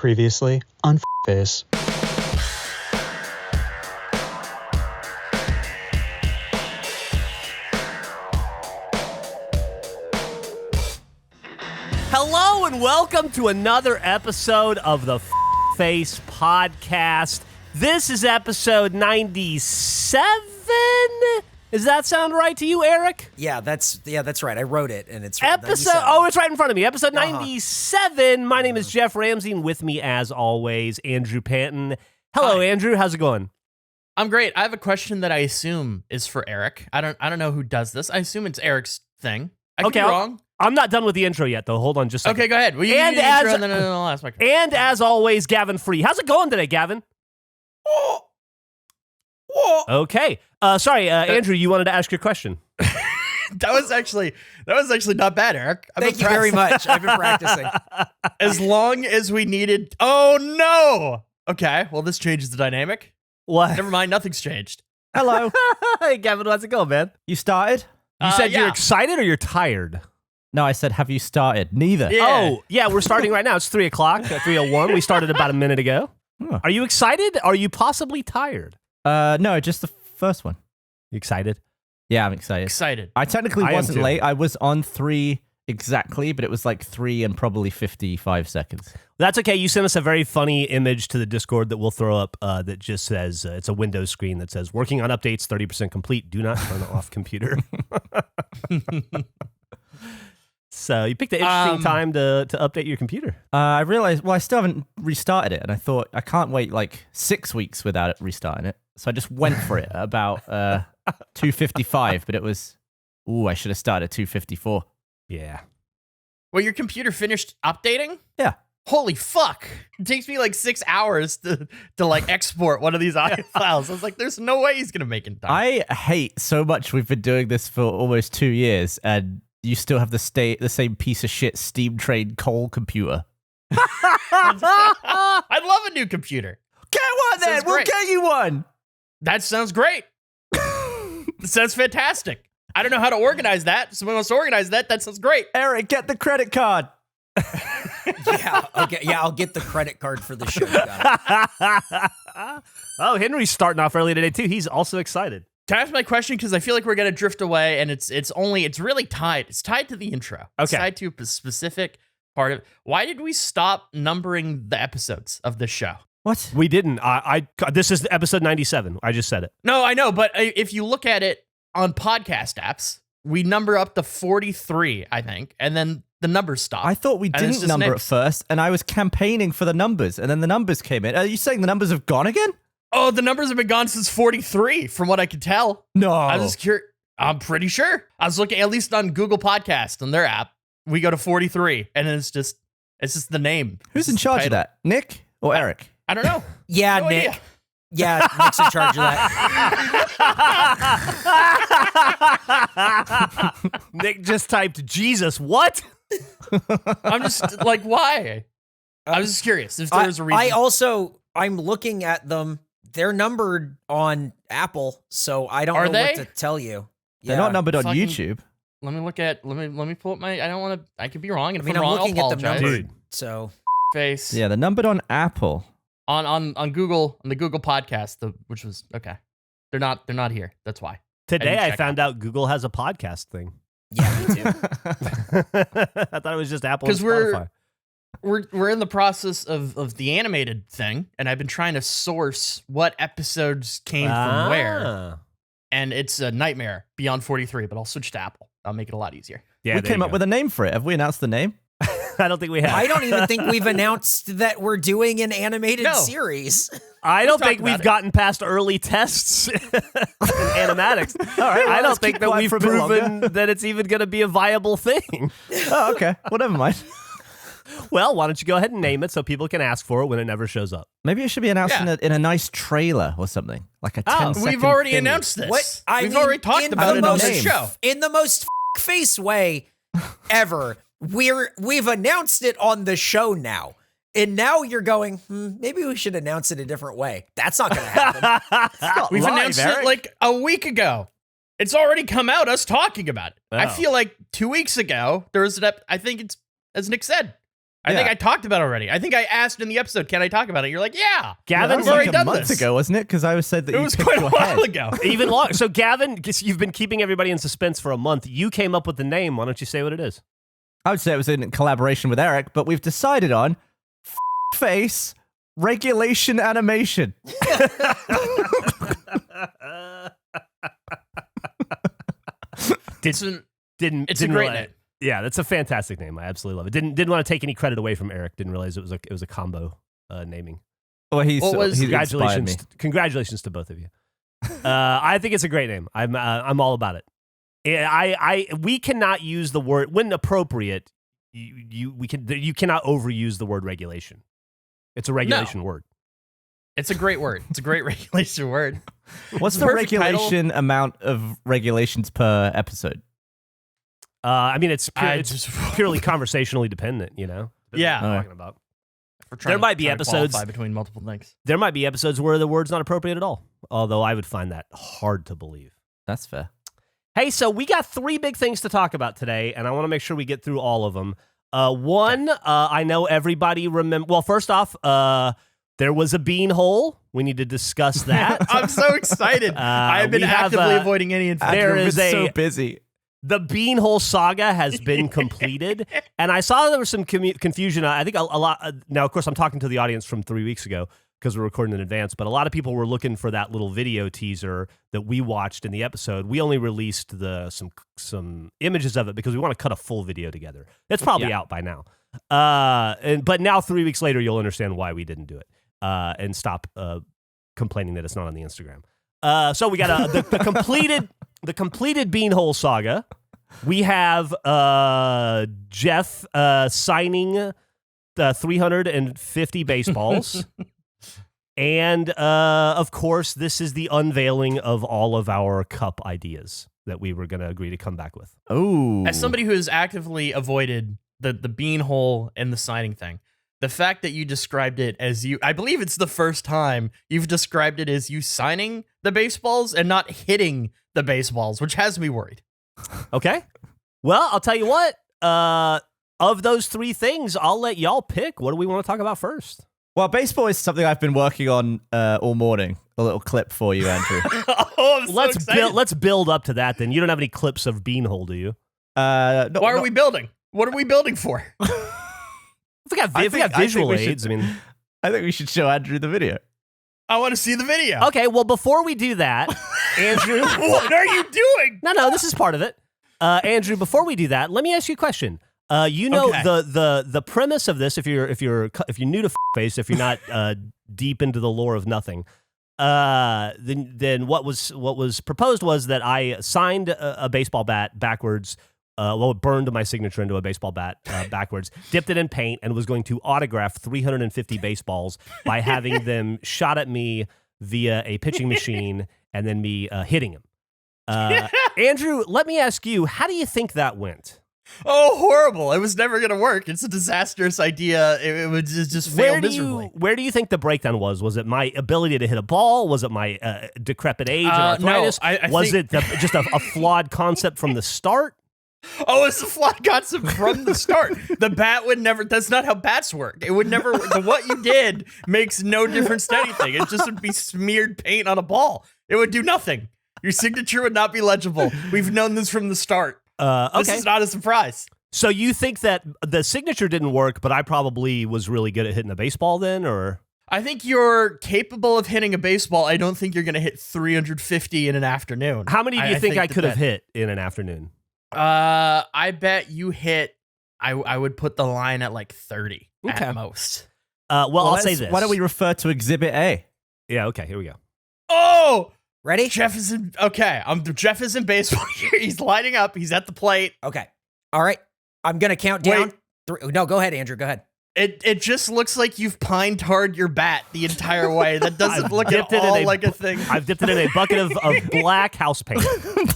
Previously on KFace. Hello and welcome to another episode of the KFace podcast. This is episode 97. Does that sound right to you, Eric? Yeah, that's right. I wrote it, and it's it's right in front of me. Episode 97. My name is Geoff Ramsey, and with me, as always, Andrew Panton. Hello, Hi. Andrew. How's it going? I'm great. I have a question that I assume is for Eric. I don't know who does this. I assume it's Eric's thing. I could be wrong. I'm not done with the intro yet, though. Hold on just a second. Okay, go ahead. Well, you do the intro, and then I'll ask my question. And as always, Gavin Free. How's it going today, Gavin? Okay. Sorry, Andrew, you wanted to ask your question. That was actually not bad, Eric. Thank you very much. I've been practicing. As long as we needed. Oh no. Okay. Well, this changes the dynamic. What? Never mind. Nothing's changed. Hello. Hey, Gavin, how's it going, man? You started? You said yeah. you're excited or you're tired? No, I said, have you started? Neither. Yeah. Oh, yeah, we're starting right now. It's 3 o'clock, 3:01. We started about a minute ago. Huh. Are you excited? Are you possibly tired? No, just the first one. You excited? Yeah, I'm excited. Excited. I technically I am wasn't too. late. I was on 3 exactly, but it was like 3 and probably 55 seconds. That's okay. You sent us a very funny image to the Discord that we'll throw up that just says, it's a Windows screen that says, working on updates, 30% complete. Do not turn off computer. So you picked an interesting time to update your computer. I realized, I still haven't restarted it, and I thought, I can't wait like 6 weeks without it restarting it. So I just went for it at about 2:55, but it was, I should have started at 2:54. Yeah. Well, your computer finished updating? Yeah. Holy fuck. It takes me like 6 hours to like export one of these audio files. I was like, there's no way he's going to make it done. I hate so much we've been doing this for almost 2 years, and you still have the same piece of shit steam train coal computer. I'd love a new computer. Get one then! Sounds We'll great. get you one! That sounds great. That sounds fantastic. I don't know how to organize that. If someone wants to organize that. That sounds great. Eric, get the credit card. Yeah, okay. Yeah, I'll get the credit card for the show. Got it. Oh, Henry's starting off early today, too. He's also excited. Can I ask my question? Because I feel like we're going to drift away, and it's really tied. It's tied to the intro. It's Okay. tied to a specific part of. Why did we stop numbering the episodes of this show? What? We didn't. This is episode 97. I just said it. No, I know, but if you look at it on podcast apps, we number up to 43, I think, and then the numbers stop. I thought we And it's didn't just number next. it first, and I was campaigning for the numbers, and then the numbers came in. Are you saying the numbers have gone again? Oh, the numbers have been gone since 43, from what I could tell. No. I was just curious. I'm pretty sure. I was looking, at least on Google Podcast, on their app, we go to 43, and then it's just the name. Who's It's in just the charge of title. that? Nick or Eric? I don't know. Yeah, No Nick. idea. Yeah, Nick's in charge of that. Nick just typed, Jesus, what? I'm just like, why? I was just curious if there was a reason. I'm looking at them. They're numbered on Apple, so I don't Are know they? what to tell you. They're not numbered on Fucking- YouTube. Let me pull up my. I don't want to. I could be wrong. And I mean, if I'm I'm wrong, looking I'll at them apologize. numbered. So Face Yeah, they're numbered on Apple. on Google, on the Google podcast, which was okay. They're not here. That's why. Today didn't I check found out Google has a podcast thing. yeah, me too. I thought it was just Apple and 'Cause we're- Spotify. We're in the process of the animated thing, and I've been trying to source what episodes came from where, and it's a nightmare beyond 43. But I'll switch to Apple. I'll make it a lot easier. Yeah, we there came you up go. with a name for it. Have we announced the name? I don't think we have. I don't even think we've announced that we're doing an animated No. series. I don't talked think we've about it. gotten past early tests in animatics. All right, I don't let's think keep that quiet we've for a bit proven longer. that it's even going to be a viable thing. Oh, okay. Well, never mind. Well, why don't you go ahead and name it so people can ask for it when it never shows up? Maybe it should be announced Yeah. in a nice trailer or something, like a 10-second We've already thing. announced this. What? We've already talked in about the it on most- this show. In the most face way ever. We've announced it on the show now. And now you're going, maybe we should announce it a different way. That's not going to happen. We've live, announced Eric. it like a week ago. It's already come out, us talking about it. I Oh. feel like 2 weeks ago, there was I think it's, as Nick said, I think I talked about it already. I think I asked in the episode, can I talk about it? You're like, yeah. Gavin, that was already like a done month this. ago, wasn't it? Because I was said that It you was picked quite a your while head. ago. even longer. So Gavin, you've been keeping everybody in suspense for a month. You came up with the name. Why don't you say what it is? I would say it was in collaboration with Eric, but we've decided on face regulation animation. It's a great realize- name. Yeah, that's a fantastic name. I absolutely love it. Didn't want to take any credit away from Eric. Didn't realize it was a combo naming. Well, he's was- he's inspired me. Congratulations to both of you. I think it's a great name. I'm all about it. We cannot use the word when appropriate. You cannot overuse the word regulation. It's a regulation word. It's a great word. It's a great regulation word. What's It's the a perfect regulation amount of regulations per episode? I mean, it's I it's just- purely conversationally dependent. You know. Yeah. What we're talking about. We're There might be trying to episodes- qualify between multiple things. There might be episodes where the word's not appropriate at all. Although I would find that hard to believe. That's fair. Hey, so we got 3 big things to talk about today, and I want to make sure we get through all of them. One, I know everybody remember. Well, first off, there was a bean hole. We need to discuss that. I'm so excited. I've been we have, actively avoiding any information. There I've is been so a- busy. The beanhole saga has been completed, and I saw there was some confusion. I think a lot. Now, of course, I'm talking to the audience from 3 weeks ago because we're recording in advance, but a lot of people were looking for that little video teaser that we watched in the episode. We only released some images of it because we want to cut a full video together. It's probably out by now. But now 3 weeks later, you'll understand why we didn't do it and stop complaining that it's not on the Instagram. So we got the completed beanhole saga. We have Geoff signing 350 baseballs. And, of course, this is the unveiling of all of our cup ideas that we were going to agree to come back with. Oh, As somebody who has actively avoided the bean hole and the signing thing, the fact that you described it as I believe it's the first time you've described it as you signing the baseballs and not hitting the baseballs, which has me worried. Okay. Well, I'll tell you what. Of those 3 things, I'll let y'all pick. What do we want to talk about first? well, baseball is something I've been working on all morning. A little clip for you, Andrew. Oh, I'm so excited. Let's build up to that then. You don't have any clips of beanhole, do you? No, Why are we building? What are we building for? If we got I think visual we should- aids, I mean. I think we should show Andrew the video. I want to see the video. Okay, well, before we do that, Andrew. What are you doing? No, this is part of it. Andrew, before we do that, let me ask you a question. You know Okay. the premise of this. If you're new to face, if you're not deep into the lore of nothing, then what was proposed was that I signed a baseball bat backwards. It burned my signature into a baseball bat backwards, dipped it in paint, and was going to autograph 350 baseballs by having them shot at me via a pitching machine and then me hitting him. Andrew, let me ask you, how do you think that went? Oh, horrible. It was never going to work. It's a disastrous idea. It would just fail miserably. Where do you think the breakdown was? Was it my ability to hit a ball? Was it my decrepit age and No, arthritis? I was think- it just a flawed concept from the start? Oh, it's a flawed concept from the start. The bat would never, that's not how bats work. It would never, what you did makes no difference to anything. It just would be smeared paint on a ball. It would do nothing. Your signature would not be legible. We've known this from the start. This Okay. is not a surprise. So you think that the signature didn't work, but I probably was really good at hitting a baseball then, or? I think you're capable of hitting a baseball. I don't think you're going to hit 350 in an afternoon. How many do you think I could have that- hit in an afternoon? I bet you hit, I would put the line at like 30 Okay. at most. Well, I'll say let's- this. Why don't we refer to Exhibit A? Yeah, okay, here we go. Oh! Ready? Jeff is in, okay. Jeff is in baseball here. He's lining up. He's at the plate. Okay. All right. I'm going to count down. No, go ahead, Andrew. Go ahead. It just looks like you've pine tarred your bat the entire way. That doesn't I've look dipped at it in all a like a thing. I've dipped it in a bucket of black house paint.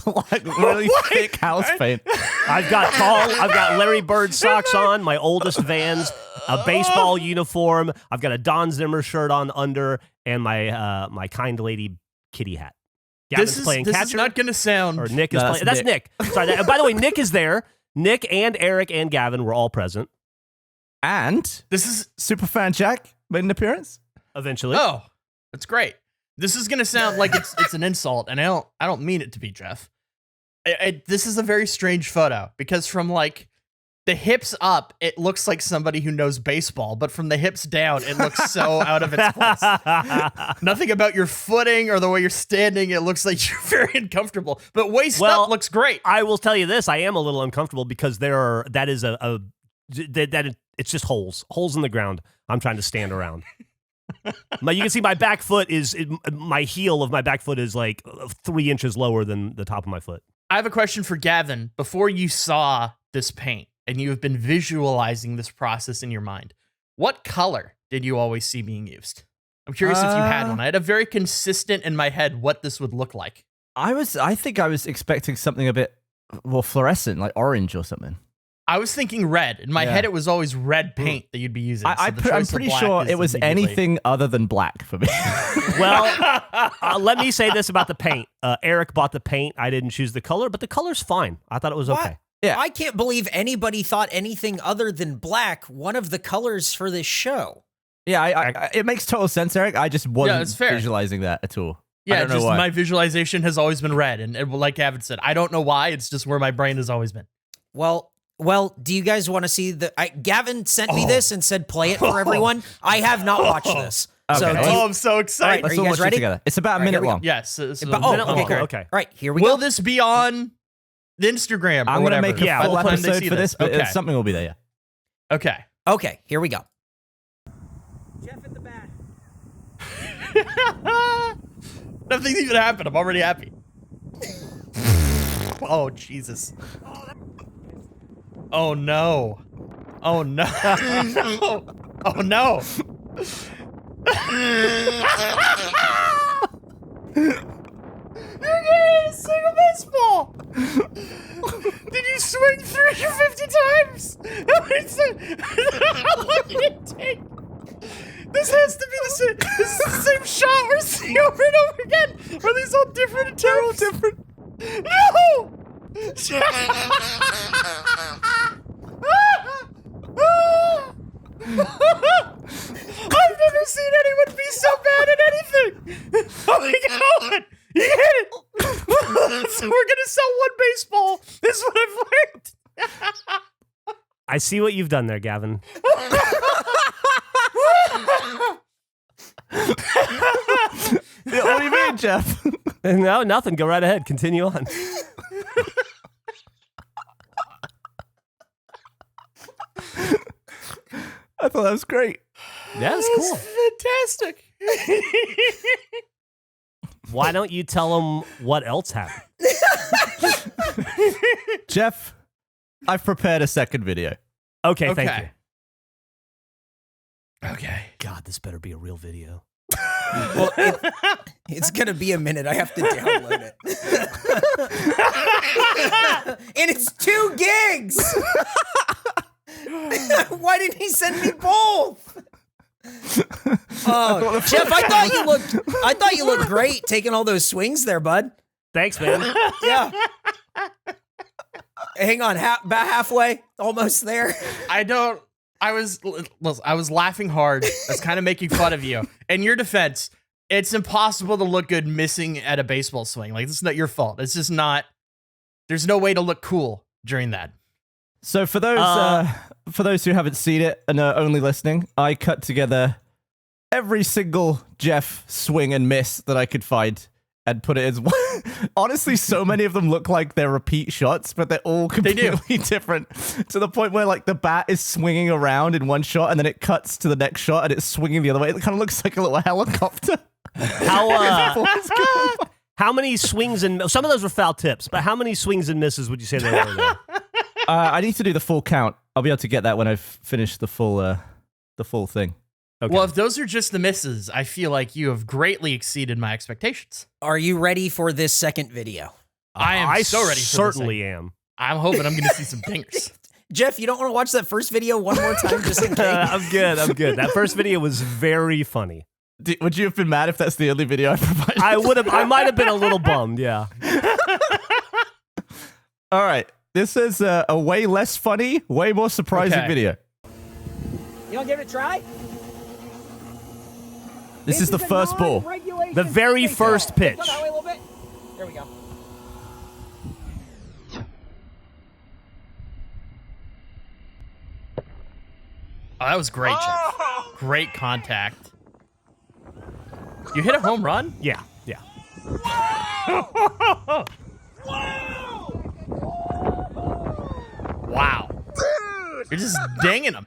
Like really thick house paint. I've got Larry Bird socks on, my oldest Vans, a baseball uniform. I've got a Don Zimmer shirt on under, and my my kind lady kitty hat. Gavin's playing this catcher. is not going to sound. Or Nick is No, playing. that's That's Nick. Sorry. By the way, Nick is there. Nick and Eric and Gavin were all present. And This is Superfan Jack made an appearance. Eventually. oh, that's great. This is gonna sound like it's an insult, and I don't mean it to be, Geoff. This is a very strange photo because from like the hips up, it looks like somebody who knows baseball, but from the hips down, it looks so out of its place. Nothing about your footing or the way you're standing. It looks like you're very uncomfortable, but waist up looks great. I will tell you this: I am a little uncomfortable because it's just holes in the ground. I'm trying to stand around. You can see my back foot my heel of my back foot is like 3 inches lower than the top of my foot. I have a question for Gavin. Before you saw this paint and you have been visualizing this process in your mind, what color did you always see being used? I'm curious if you had one. I had a very consistent in my head what this would look like. I think I was expecting something a bit more fluorescent, like orange or something. I was thinking red. In my head, it was always red paint that you'd be using. I'm pretty sure it was anything other than black for me. Well, let me say this about the paint. Eric bought the paint. I didn't choose the color, but the color's fine. I thought it was okay. Yeah. I can't believe anybody thought anything other than black one of the colors for this show. Yeah, it makes total sense, Eric. I just wasn't visualizing that at all. Yeah, I don't know why. My visualization has always been red. And like Gavin said, I don't know why. It's just where my brain has always been. Well, do you guys want to see Gavin sent me this and said play it for everyone. I have not watched this. Okay. So I'm so excited. Are you guys ready? Together. It's about a minute long. Yes. Okay, cool. Okay. All right, here we Will go. this be on the Instagram or I'm going to whatever? make a full by the time they episode see for this, but something will be there, yeah. Okay. Okay, here we go. Jeff at the bat. Nothing's even happened. I'm already happy. Oh, Jesus. Oh, no. Oh, no. Oh, no. You're getting a single baseball. Did you swing 350 times? How long did it take? This has to be the same. This is the same shot we're seeing over and over again. Are these all different attempts? They're all different. No! I've never seen anyone be so bad at anything. Oh my God! You hit it. So we're gonna sell one baseball. This is what I've learned. I see what you've done there, Gavin. What do you mean, Jeff? No, nothing. Go right ahead. Continue on. I thought that was great. Yeah, that's cool. Fantastic. Why don't you tell them what else happened? Jeff, I've prepared a second video. Okay, thank you. Okay. God, this better be a real video. Well, it's going to be a minute. I have to download it. And it's 2 gigs. Why didn't he send me both? Oh, Jeff, I thought you looked great taking all those swings there, bud. Thanks, man. Yeah. Hang on, about halfway, almost there. I was laughing hard. I was kind of making fun of you. In your defense, it's impossible to look good missing at a baseball swing. Like, this is not your fault. It's just not. There's no way to look cool during that. So for those who haven't seen it and are only listening, I cut together every single Geoff swing and miss that I could find and put it as one. Honestly, so many of them look like they're repeat shots, but they're all completely different, to the point where like the bat is swinging around in one shot and then it cuts to the next shot and it's swinging the other way. It kind of looks like a little helicopter. How many swings and some of those were foul tips, but how many swings and misses would you say there were there? I need to do the full count. I'll be able to get that when I've finished the full thing. Okay. Well, if those are just the misses, I feel like you have greatly exceeded my expectations. Are you ready for this second video? I so ready for this certainly thing. am. I'm hoping I'm going to see some dingers. Jeff, you don't want to watch that first video one more time just in case? I'm good. That first video was very funny. Would you have been mad if that's the only video I provided? I might have been a little bummed, yeah. All right. This is a way less funny, way more surprising video. You want to give it a try? This is the first ball. The very first pitch. Go that way a little bit. There we go. Oh, that was great, Geoff. Great contact. You hit a home run? Yeah. Wow. You're just dinging him.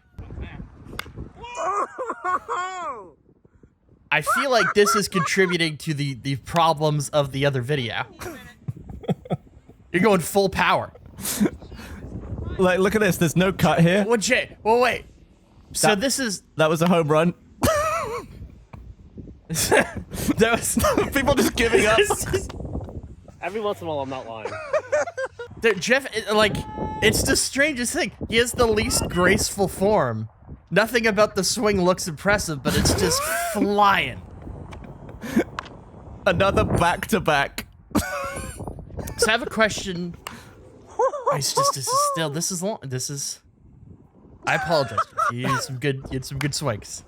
I feel like this is contributing to the problems of the other video. You're going full power. Like, look at this. There's no cut here. Well, Jay, well, wait. So this is... That was a home run. That was... People just giving up. Every once in a while, I'm not lying. Geoff, like, it's the strangest thing. He has the least graceful form. Nothing about the swing looks impressive, but it's just flying. Another back-to-back. So I have a question. This is long. I apologize. You had some good swings.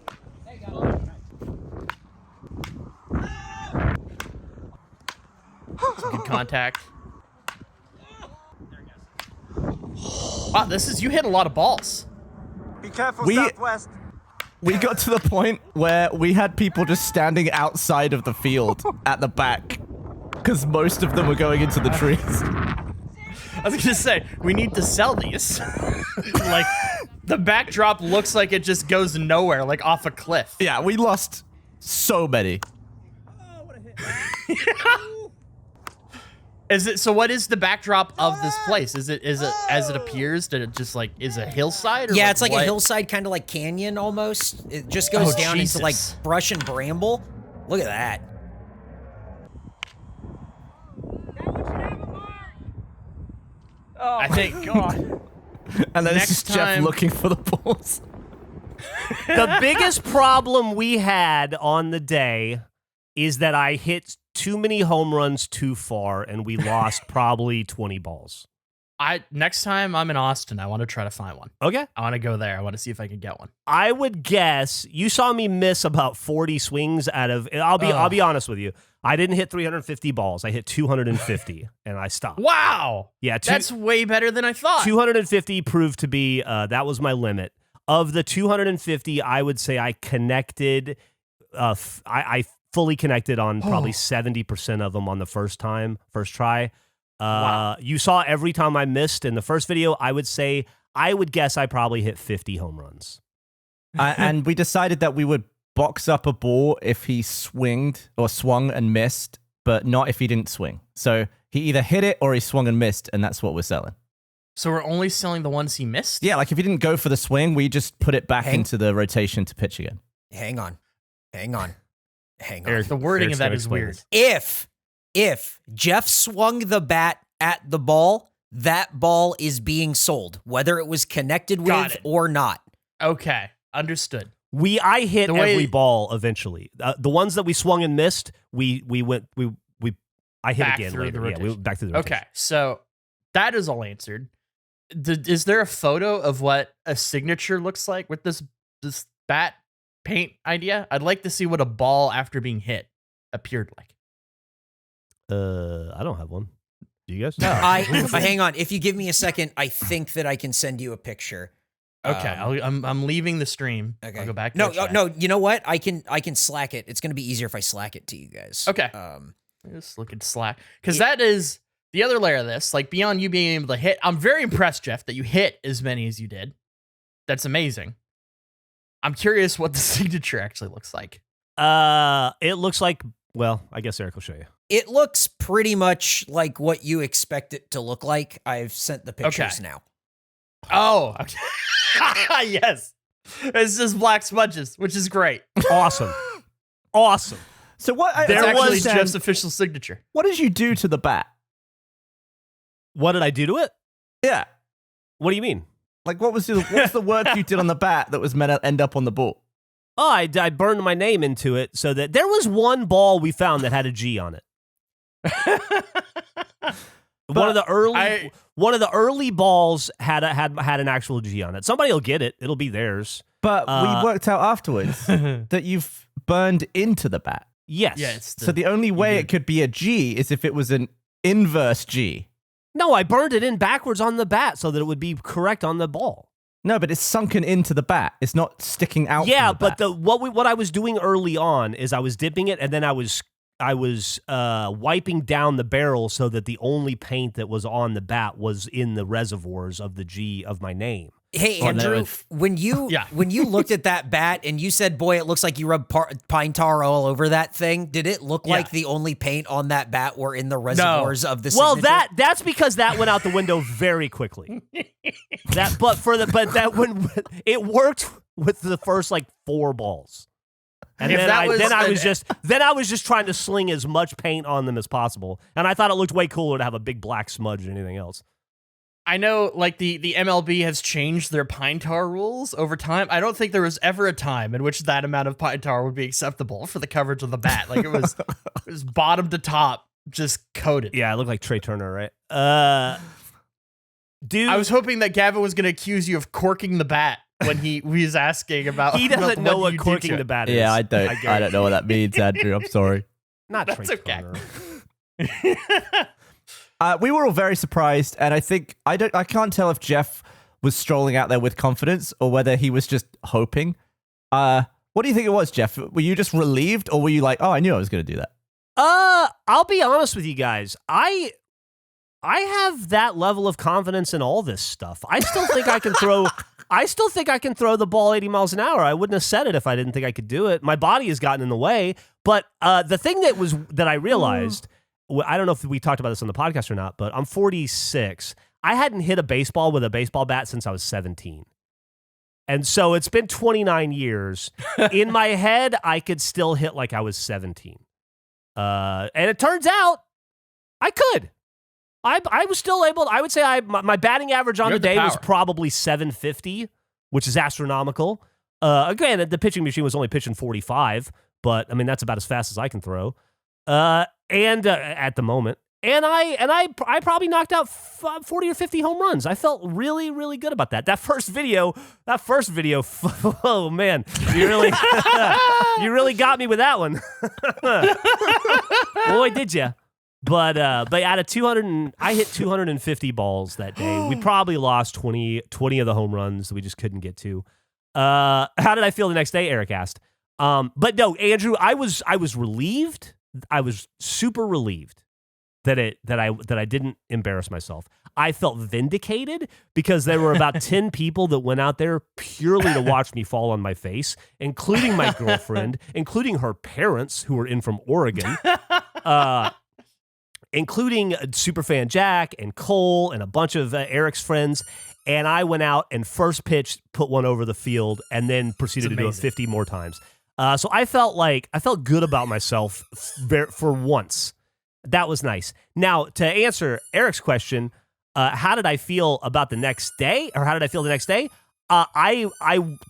Some good contact. Wow, you hit a lot of balls. Be careful, We- Southwest. We got to the point where we had people just standing outside of the field at the back because most of them were going into the trees. I was gonna say, we need to sell these. Like, the backdrop looks like it just goes nowhere, like off a cliff. Yeah, we lost so many. So what is the backdrop of this place? Is it as it appears that it just like is a hillside? Or Yeah, it's like what? a hillside, kind of like canyon almost. It just goes down into like Jesus. brush and bramble. Look at that. I think. And then Next it's just Geoff time- looking for the balls. The biggest problem we had on the day is that I hit too many home runs too far, and we lost probably 20 balls. Next time I'm in Austin, I want to try to find one. Okay. I want to go there. I want to see if I can get one. I would guess you saw me miss about 40 swings out of. I'll be honest with you. I didn't hit 350 balls. I hit 250, and I stopped. Wow. Yeah, That's way better than I thought. 250 proved to be that was my limit. Of the 250, I would say I connected. I fully connected on probably 70% of them on the first try. Wow. You saw every time I missed in the first video. I would guess I probably hit 50 home runs. And we decided that we would box up a ball if he swung and missed, but not if he didn't swing. So he either hit it or he swung and missed, and that's what we're selling. So we're only selling the ones he missed? Yeah, like if he didn't go for the swing, we just put it back into the rotation to pitch again. Hang on. Eric, The wording Eric's of that gonna is explain weird. this. If Geoff swung the bat at the ball, that ball is being sold, whether it was connected Got with it. or not. Okay. Understood. I hit The way- every ball eventually. The ones that we swung and missed, I hit Back again through later. the Yeah, we went back to the rotation. Okay. So that is all answered. Is there a photo of what a signature looks like with this bat paint idea? I'd like to see what a ball after being hit appeared like. I don't have one. Do you guys? Hang on. If you give me a second, I think that I can send you a picture. Okay, I'm leaving the stream. Okay. I'll go back. To No, the chat. no. You know what? I can Slack it. It's going to be easier if I Slack it to you guys. Okay. Just look at Slack because that is the other layer of this. Like beyond you being able to hit, I'm very impressed, Geoff, that you hit as many as you did. That's amazing. I'm curious what the signature actually looks like. It looks like. Well, I guess Eric will show you. It looks pretty much like what you expect it to look like. I've sent the pictures now. Oh, okay. Yes. It's just black smudges, which is great. Awesome. So what? It's There actually was- Geoff's official signature. What did you do to the bat? What did I do to it? Yeah, What do you mean? like what's the work you did on the bat that was meant to end up on the ball? Oh, I burned my name into it so that there was one ball we found that had a G on it. One of the early balls had an actual G on it. Somebody will get it. It'll be theirs. But we worked out afterwards that you've burned into the bat. Yes. Yeah, So the only way it could be a G is if it was an inverse G. No, I burned it in backwards on the bat so that it would be correct on the ball. No, but it's sunken into the bat. It's not sticking out. Yeah, from the but bat. what I was doing early on is I was dipping it, and then I was wiping down the barrel so that the only paint that was on the bat was in the reservoirs of the G of my name. Hey, Oh, Andrew, when you looked at that bat and you said, boy, it looks like you rubbed pine tar all over that thing, did it look like the only paint on that bat were in the reservoirs of the Well, signature? that's because that went out the window very quickly. When it worked with the first like 4 balls. And then I was just trying to sling as much paint on them as possible. And I thought it looked way cooler to have a big black smudge than anything else. I know, like, the MLB has changed their pine tar rules over time. I don't think there was ever a time in which that amount of pine tar would be acceptable for the coverage of the bat. Like, it was bottom to top, just coated. Yeah, it looked like Trey Turner, right? Dude, I was hoping that Gavin was going to accuse you of corking the bat when he was asking about. he doesn't know what you did corking to the it. bat is. Yeah, I don't know what that means, Andrew. I'm sorry. Not That's Trey okay. Turner. We were all very surprised, and I think I can't tell if Geoff was strolling out there with confidence or whether he was just hoping. What do you think it was, Geoff? Were you just relieved, or were you like, oh, I knew I was going to do that? I'll be honest with you guys. I have that level of confidence in all this stuff. I still think I can throw. I still think I can throw the ball 80 miles an hour. I wouldn't have said it if I didn't think I could do it. My body has gotten in the way. But the thing that I realized. I don't know if we talked about this on the podcast or not, but I'm 46. I hadn't hit a baseball with a baseball bat since I was 17. And so it's been 29 years. In my head, I could still hit like I was 17. And it turns out I could. I was still able. I would say my batting average on the day was probably 750, which is astronomical. Again, the pitching machine was only pitching 45, but I mean that's about as fast as I can throw. And at the moment, and I probably knocked out 40 or 50 home runs. I felt really, really good about that. That first video, oh man, you really got me with that one. Boy, did you. But out of 200, I hit 250 balls that day. We probably lost 20 of the home runs that we just couldn't get to. How did I feel the next day? Eric asked. But no, Andrew, I was relieved. I was super relieved that I didn't embarrass myself. I felt vindicated because there were about 10 people that went out there purely to watch me fall on my face, including my girlfriend, including her parents who were in from Oregon, including Superfan Jack and Cole and a bunch of Eric's friends. And I went out and first pitch, put one over the field, and then proceeded to do it 50 more times. So I felt good about myself for once. That was nice. Now, to answer Eric's question, how did I feel about the next day, or how did I feel the next day?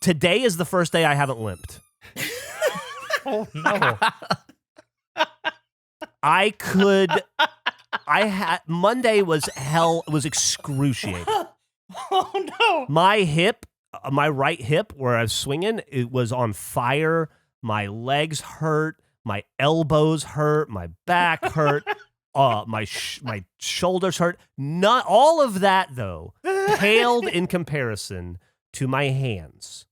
Today is the first day I haven't limped. Oh no! Monday was hell. Was excruciating. Oh no! My hip, my right hip, where I was swinging, it was on fire. My legs hurt. My elbows hurt. My back hurt. My shoulders hurt. Not all of that though paled in comparison to my hands,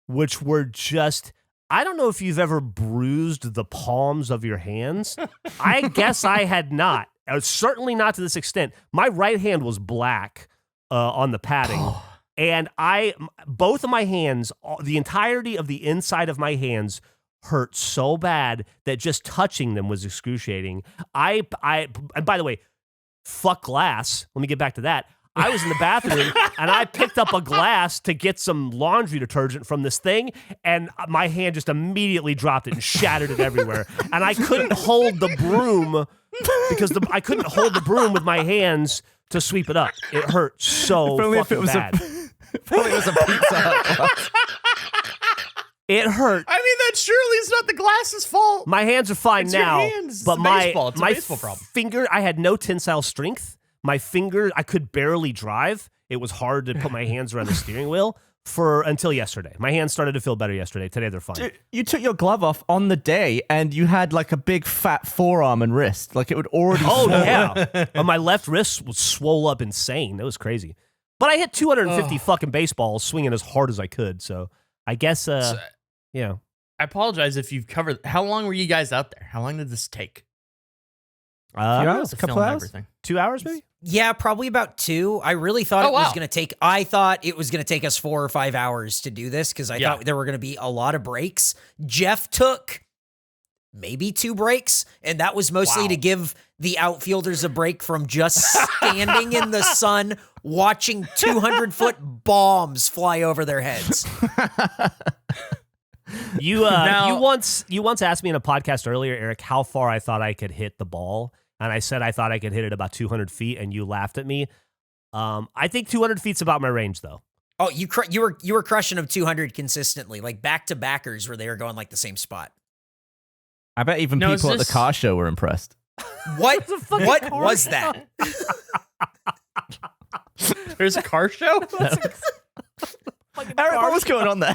which were just. I don't know if you've ever bruised the palms of your hands. I guess I had not. Certainly not to this extent. My right hand was black on the padding. And both of my hands, the entirety of the inside of my hands hurt so bad that just touching them was excruciating. And by the way, fuck glass. Let me get back to that. I was in the bathroom and I picked up a glass to get some laundry detergent from this thing, and my hand just immediately dropped it and shattered it everywhere. And I couldn't hold the broom because I couldn't hold the broom with my hands to sweep it up. It hurt so fucking bad. If only it was a Pizza Hut. It hurt. I mean, that surely is not the glass's fault. My hands are fine It's now, your hands. but It's my baseball. It's a my baseball problem. finger, I had no tensile strength. my fingers, I could barely drive. It was hard to put my hands around the steering wheel until yesterday. My hands started to feel better yesterday. Today they're fine. Dude, you took your glove off on the day and you had like a big fat forearm and wrist. Like it would already Oh, swell. yeah. My left wrist was swole up insane. That was crazy. But I hit 250 fucking baseballs swinging as hard as I could. So I guess, yeah. I apologize if you've covered. How long were you guys out there? How long did this take? Few hours? To A couple film hours? everything. 2 hours maybe? Yeah, probably about 2. I really thought Oh, it was wow. going to take. I thought it was going to take us 4 or 5 hours to do this because I Yeah. thought there were going to be a lot of breaks. Geoff took maybe 2 breaks, and that was mostly Wow. to give the outfielders a break from just standing in the sun watching 200-foot bombs fly over their heads. You Now- you once asked me in a podcast earlier, Eric, how far I thought I could hit the ball, and I said I thought I could hit it about 200 feet, and you laughed at me. I think 200 feet's about my range, though. Oh, you were crushing them 200 consistently, like back to backers where they were going like the same spot. I bet even No, is people at the this- car show were impressed. What? a fucking What car was show. that? There's a car show? Eric, what was going on there?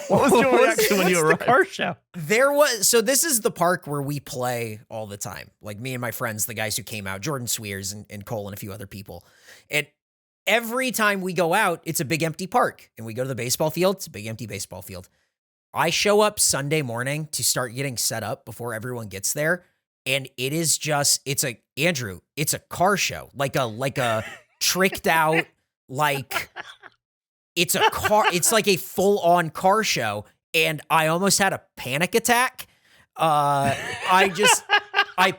What was your reaction when you What's arrived? the car show? So this is the park where we play all the time. Like me and my friends, the guys who came out, Jordan Swears and Cole and a few other people. And every time we go out, it's a big empty park. And we go to the baseball field, it's a big empty baseball field. I show up Sunday morning to start getting set up before everyone gets there. And it is just, it's a car show. Like a tricked out, like it's a car, it's like a full on car show. And I almost had a panic attack. I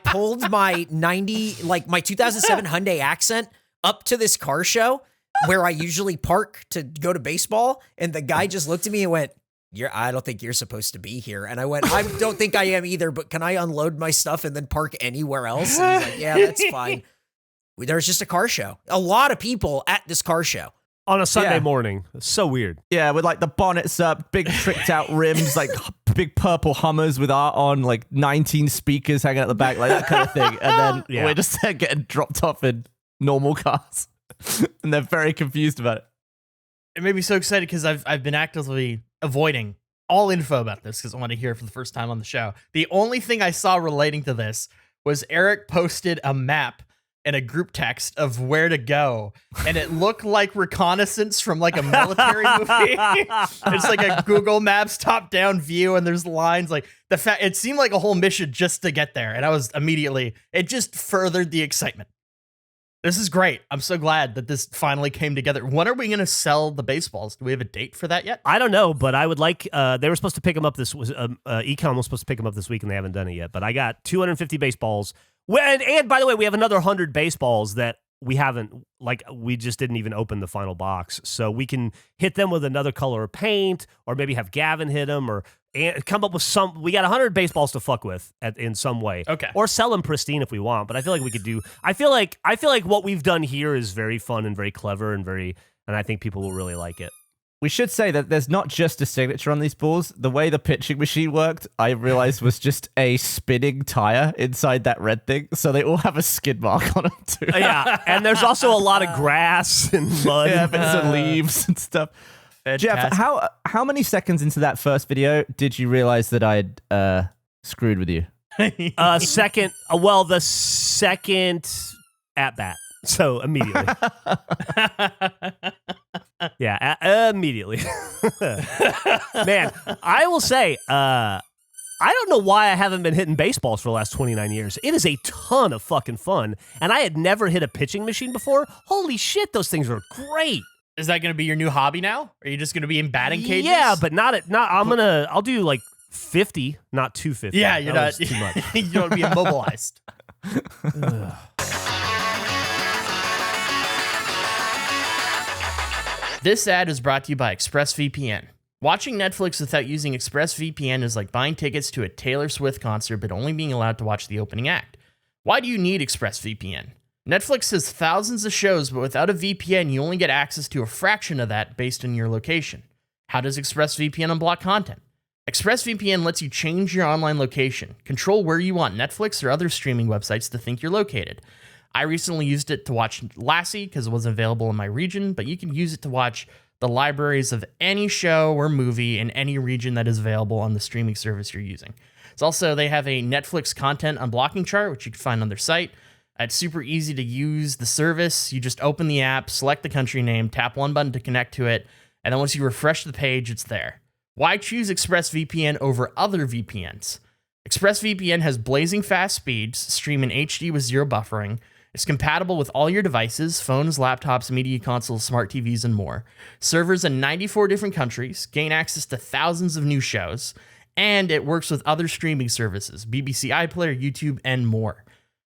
pulled my my 2007 Hyundai Accent up to this car show where I usually park to go to baseball. And the guy just looked at me and went, I don't think you're supposed to be here. And I went, I don't think I am either, but can I unload my stuff and then park anywhere else? And he's like, yeah, that's fine. There's just a car show. A lot of people at this car show. On a Sunday Yeah. morning. It's so weird. Yeah, with like the bonnets up, big tricked out rims, like big purple Hummers with art on, like 19 speakers hanging at the back, like that kind of thing. And then Yeah. we're just there getting dropped off in normal cars. And they're very confused about it. It made me so excited because I've been actively avoiding all info about this because I want to hear it for the first time on the show. The only thing I saw relating to this was Eric posted a map and a group text of where to go, and it looked like reconnaissance from like a military movie. It's like a Google Maps top-down view, and there's lines like it seemed like a whole mission just to get there, and I was immediately, it just furthered the excitement. This is great. I'm so glad that this finally came together. When are we going to sell the baseballs? Do we have a date for that yet? I don't know, but I would like. They were supposed to pick them up Ecom was supposed to pick them up this week, and they haven't done it yet. But I got 250 baseballs. And by the way, we have another 100 baseballs that we haven't. Like we just didn't even open the final box, so we can hit them with another color of paint, or maybe have Gavin hit them, or come up with some. We got 100 baseballs to fuck with in some way. Okay. Or sell them pristine if we want. But I feel like we could do. I feel like what we've done here is very fun and very clever and I think people will really like it. We should say that there's not just a signature on these balls. The way the pitching machine worked, I realized was just a spinning tire inside that red thing. So they all have a skid mark on them too. Yeah, and there's also a lot of grass and mud. Yeah, bits of leaves and stuff. Geoff, how many seconds into that first video did you realize that I'd screwed with you? The second at bat. So immediately. Yeah, immediately. Man, I will say, I don't know why I haven't been hitting baseballs for the last 29 years. It is a ton of fucking fun, and I had never hit a pitching machine before. Holy shit, those things are great. Is that going to be your new hobby now? Are you just going to be in batting cages? Yeah, but I'll do like 50, not 250. Yeah, you're That not was too much. you don't want to be immobilized. This ad is brought to you by ExpressVPN. Watching Netflix without using ExpressVPN is like buying tickets to a Taylor Swift concert but only being allowed to watch the opening act. Why do you need ExpressVPN? Netflix has thousands of shows, but without a VPN, you only get access to a fraction of that based on your location. How does ExpressVPN unblock content? ExpressVPN lets you change your online location, control where you want Netflix or other streaming websites to think you're located. I recently used it to watch Lassie because it wasn't available in my region, but you can use it to watch the libraries of any show or movie in any region that is available on the streaming service you're using. It's also, they have a Netflix content unblocking chart, which you can find on their site. It's super easy to use the service. You just open the app, select the country name, tap one button to connect to it, and then once you refresh the page, it's there. Why choose ExpressVPN over other VPNs? ExpressVPN has blazing fast speeds, stream in HD with zero buffering. It's compatible with all your devices, phones, laptops, media consoles, smart TVs, and more. Servers in 94 different countries, gain access to thousands of new shows, and it works with other streaming services, BBC iPlayer, YouTube, and more.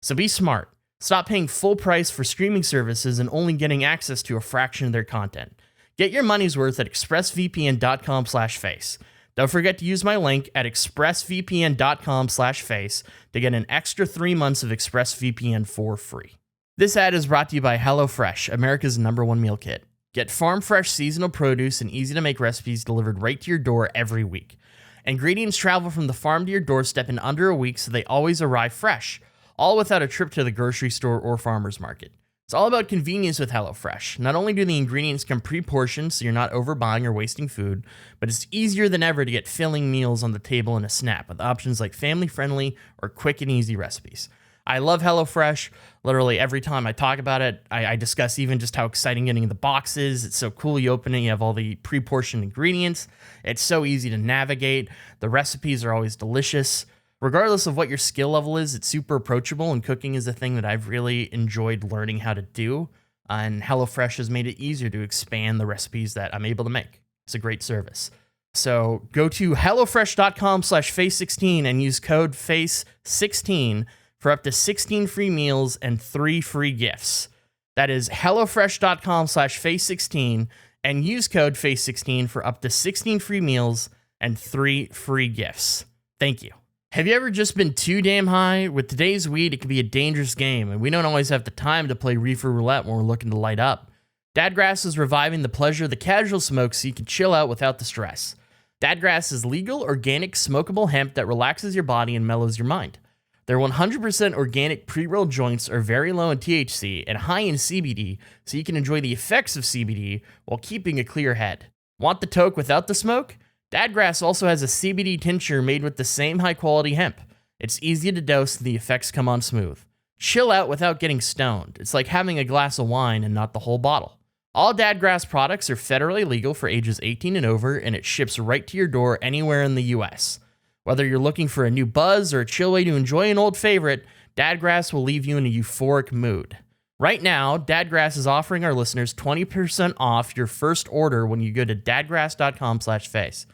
So be smart. Stop paying full price for streaming services and only getting access to a fraction of their content. Get your money's worth at expressvpn.com/face. Don't forget to use my link at expressvpn.com/face to get an extra 3 months of ExpressVPN for free. This ad is brought to you by HelloFresh, America's #1 meal kit. Get farm-fresh seasonal produce and easy-to-make recipes delivered right to your door every week. Ingredients travel from the farm to your doorstep in under a week, so they always arrive fresh, all without a trip to the grocery store or farmer's market. It's all about convenience with HelloFresh. Not only do the ingredients come pre-portioned so you're not overbuying or wasting food, but it's easier than ever to get filling meals on the table in a snap with options like family-friendly or quick and easy recipes. I love HelloFresh. Literally every time I talk about it, I discuss even just how exciting getting the box is. It's so cool. You open it, you have all the pre-portioned ingredients. It's so easy to navigate. The recipes are always delicious. Regardless of what your skill level is, it's super approachable, and cooking is a thing that I've really enjoyed learning how to do. And HelloFresh has made it easier to expand the recipes that I'm able to make. It's a great service. So go to hellofresh.com/face16 and use code FACE16 for up to 16 free meals and 3 free gifts. That is hellofresh.com/face16 and use code FACE16 for up to 16 free meals and 3 free gifts. Thank you. Have you ever just been too damn high? With today's weed, it can be a dangerous game, and we don't always have the time to play reefer roulette when we're looking to light up. Dadgrass is reviving the pleasure of the casual smoke so you can chill out without the stress. Dadgrass is legal, organic, smokable hemp that relaxes your body and mellows your mind. Their 100% organic pre-rolled joints are very low in THC and high in CBD, so you can enjoy the effects of CBD while keeping a clear head. Want the toke without the smoke? Dadgrass also has a CBD tincture made with the same high-quality hemp. It's easy to dose and the effects come on smooth. Chill out without getting stoned. It's like having a glass of wine and not the whole bottle. All Dadgrass products are federally legal for ages 18 and over, and it ships right to your door anywhere in the US. Whether you're looking for a new buzz or a chill way to enjoy an old favorite, Dadgrass will leave you in a euphoric mood. Right now, Dadgrass is offering our listeners 20% off your first order when you go to dadgrass.com/face.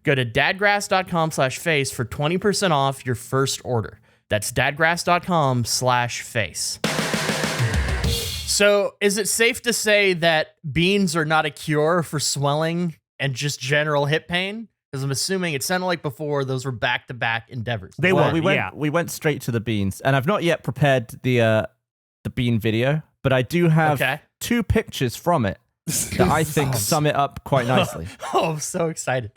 Go to dadgrass.com/face for 20% off your first order. That's dadgrass.com/face. So, is it safe to say that beans are not a cure for swelling and just general hip pain? Because I'm assuming it sounded like before those were back-to-back endeavors. They Well, were, we went straight to the beans, and I've not yet prepared the bean video, but I do have 2 pictures from it that I think sum it up quite nicely. Oh, I'm so excited.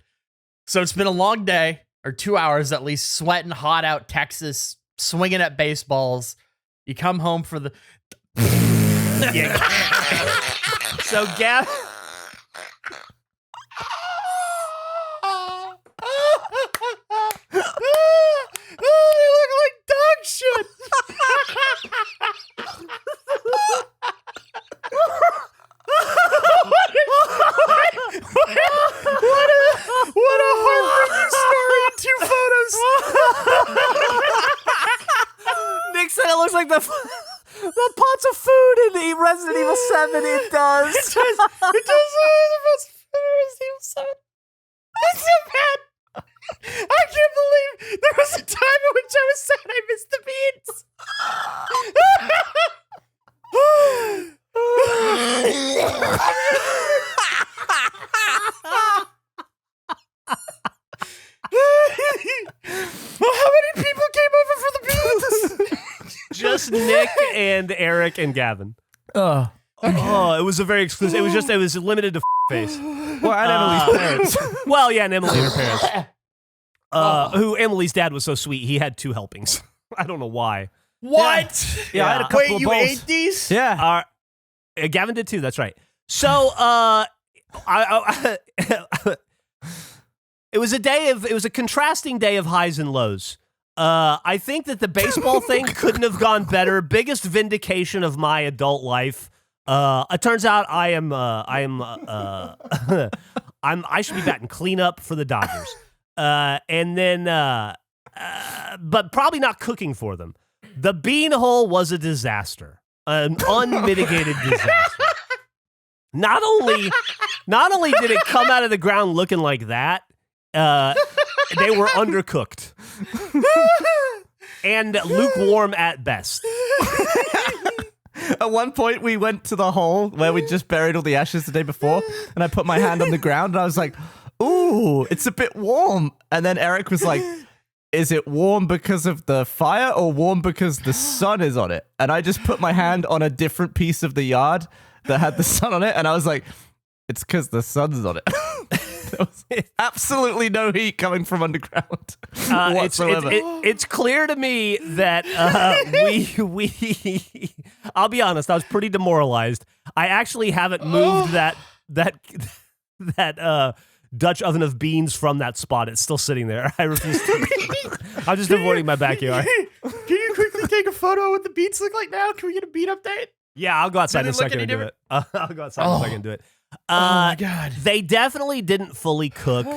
So it's been a long day, or 2 hours at least, sweating hot out Texas, swinging at baseballs. You come home for the... Yeah. So, Gavin... They look like dog shit. What a heartbreaking story in 2 photos. Nick said it looks like the pots of food in the Resident Evil 7. It does. It does. Resident Evil 7. It's so bad. I can't believe there was a time in which I was sad I missed the beans. Well, how many people came over for the beans? Just Nick and Eric and Gavin. Oh, it was a very exclusive. It was limited to face. Well, and Emily's parents. Well, yeah, and Emily and her parents. Who Emily's dad was so sweet, he had 2 helpings. I don't know why. What? Yeah, I had a couple Wait, of you bowls. ate these? Yeah. Gavin did too. That's right. So, it was a contrasting day of highs and lows. I think that the baseball thing couldn't have gone better. Biggest vindication of my adult life. It turns out I should be batting cleanup for the Dodgers. And then, but probably not cooking for them. The bean hole was a disaster, an unmitigated disaster. Not only did it come out of the ground looking like that, they were undercooked and lukewarm at best. At one point, we went to the hole where we just buried all the ashes the day before, and I put my hand on the ground, and I was like, ooh, it's a bit warm. And then Eric was like, is it warm because of the fire or warm because the sun is on it? And I just put my hand on a different piece of the yard that had the sun on it, and I was like, it's because the sun's on it. There was absolutely no heat coming from underground whatsoever. It's clear to me that we I'll be honest, I was pretty demoralized. I actually haven't moved that Dutch oven of beans from that spot. It's still sitting there. I refuse to. I'm just avoiding my backyard. Can you quickly take a photo of what the beans look like now? Can we get a bean update? Yeah, I'll go outside in a second and do it. I'll go outside in a second and do it. Oh my God. They definitely didn't fully cook.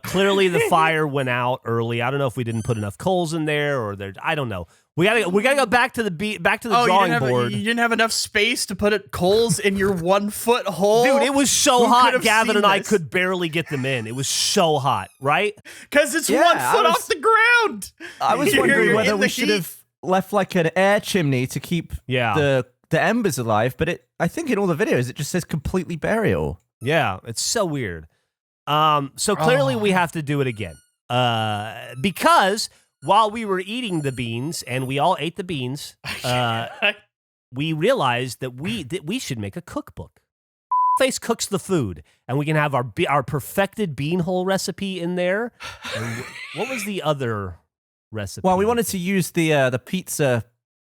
Clearly the fire went out early. I don't know if we didn't put enough coals in there or there. I don't know. We gotta go back to the drawing board. You didn't have enough space to put coals in your 1 foot hole? Dude, it was so Who hot. could have Gavin seen and I this? could barely get them in. It was so hot, right? Because it's Yeah, 1 I foot was- off the ground. I was You're wondering in whether the we should heat. have left like an air chimney to keep the embers alive, but I think in all the videos it just says completely burial. Yeah, it's so weird. So clearly we have to do it again. Because while we were eating the beans, and we all ate the beans, we realized that we should make a cookbook. Face cooks the food, and we can have our perfected bean hole recipe in there. And what was the other recipe? Well, we wanted to use the pizza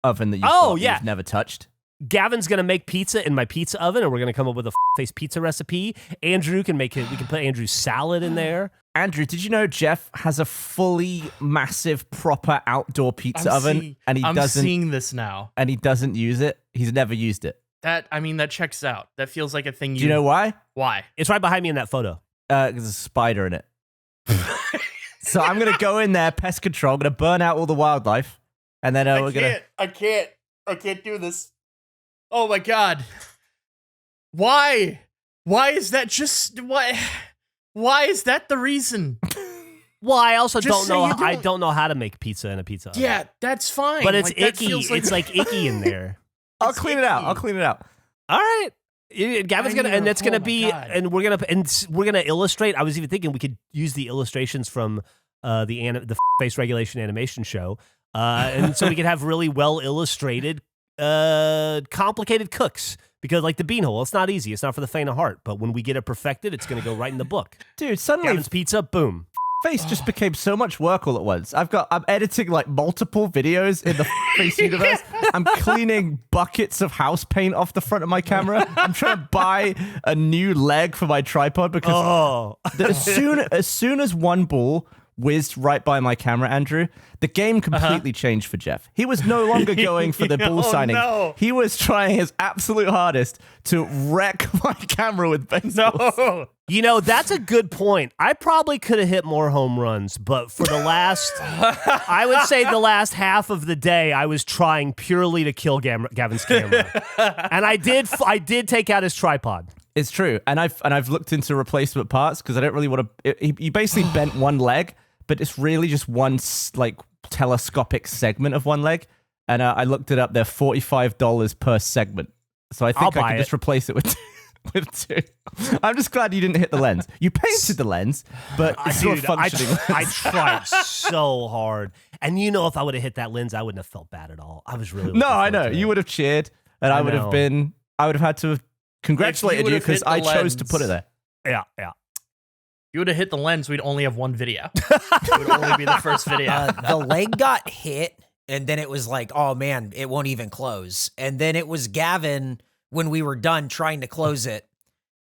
oven that you've never touched. Gavin's gonna make pizza in my pizza oven, and we're gonna come up with a face pizza recipe. Andrew can make it. We can put Andrew's salad in there. Andrew, did you know Geoff has a fully massive, proper outdoor pizza oven, and I'm seeing this now. and he doesn't use it? He's never used it. That checks out. That feels like a thing. Do you know why? Why? It's right behind me in that photo. There's a spider in it. So I'm gonna go in there, pest control. I'm gonna burn out all the wildlife, and then we're gonna. I can't do this. Oh my God. Why? Why is that just why? Why is that the reason? Well, I also Just don't say know. you don't- I don't know how to make pizza in a pizza oven. Yeah, that's fine. but it's Like, that icky. feels like- It's like icky in there. I'll It's clean it out. icky. I'll clean it out. All right. Gavin's I gonna, know. and it's gonna Oh my be, God. and we're gonna illustrate. I was even thinking we could use the illustrations from the face regulation animation show, and so we could have really well illustrated, complicated cooks. Because like the bean hole, it's not easy. It's not for the faint of heart. But when we get it perfected, it's gonna go right in the book. Dude, suddenly Gavin's pizza, boom. Face just became so much work all at once. I'm editing like multiple videos in the Face universe. I'm cleaning buckets of house paint off the front of my camera. I'm trying to buy a new leg for my tripod because as soon as one ball whizzed right by my camera, Andrew, the game completely changed for Geoff. He was no longer going for the ball signing. No. He was trying his absolute hardest to wreck my camera with baseballs. No. You know, that's a good point. I probably could have hit more home runs, but for the last, I would say the last half of the day, I was trying purely to kill Gavin's camera, and I did take out his tripod. It's true, and I've looked into replacement parts because I don't really want to. He basically bent one leg, but it's really just one like telescopic segment of one leg. And I looked it up; they're $45 per segment. So I think I could just replace it with two. I'm just glad you didn't hit the lens. You painted the lens, but it's not Dude, functioning. I tried so hard, and you know, if I would have hit that lens, I wouldn't have felt bad at all. I was really No, I know you would have cheered, and I would have know. had to have congratulated you would've because hit the I chose to lens. put it there. Yeah. If you would have hit the lens, we'd only have one video. It would only be the first video. The leg got hit, And then it was like, oh man, it won't even close. And then it was Gavin when we were done trying to close it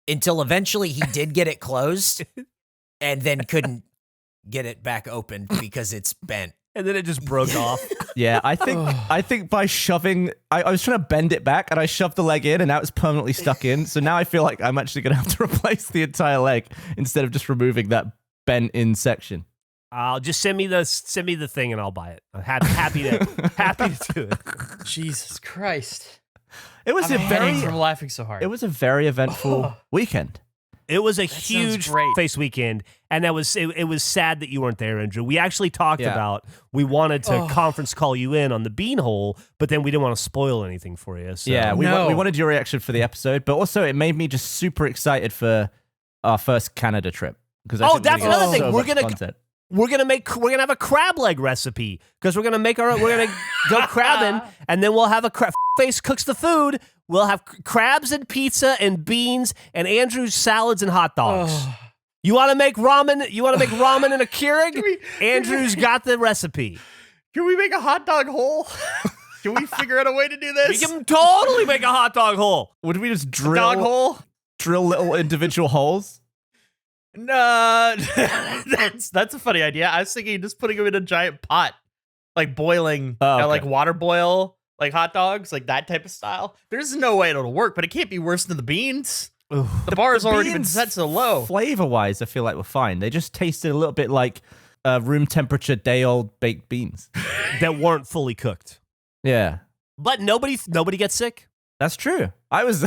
until eventually he did get it closed and then couldn't get it back open because it's bent. And then it just broke off. Yeah, I think by shoving, I was trying to bend it back and I shoved the leg in and now it's permanently stuck in. So now I feel like I'm actually going to have to replace the entire leg instead of just removing that bent in section. I'll just send me the thing and I'll buy it. I'm happy to do it. Jesus Christ. It was I'm heading from laughing so hard. It was a very eventful weekend. It was a huge face weekend, and it was sad that you weren't there, Andrew. We actually talked about we wanted to conference call you in on the beanhole, but then we didn't want to spoil anything for you. So. Yeah, we wanted your reaction for the episode, but also it made me just super excited for our first Canada trip because that's another thing. We're gonna have a crab leg recipe because we're gonna go crabbing, and then we'll have Face cooks the food. We'll have crabs and pizza and beans and Andrew's salads and hot dogs. You want to make ramen? You want to make ramen in a Keurig? Andrew's got the recipe. Can we make a hot dog hole? Can we figure out a way to do this? We can totally make a hot dog hole. Would we just drill little individual holes? No, that's a funny idea. I was thinking just putting them in a giant pot, like boiling, like water boil. Like hot dogs, like that type of style. There's no way it'll work, but it can't be worse than the beans. The bar has already been set so low. Flavor-wise, I feel like we're fine. They just tasted a little bit like room temperature day-old baked beans that weren't fully cooked. Yeah, but nobody gets sick. That's true. I was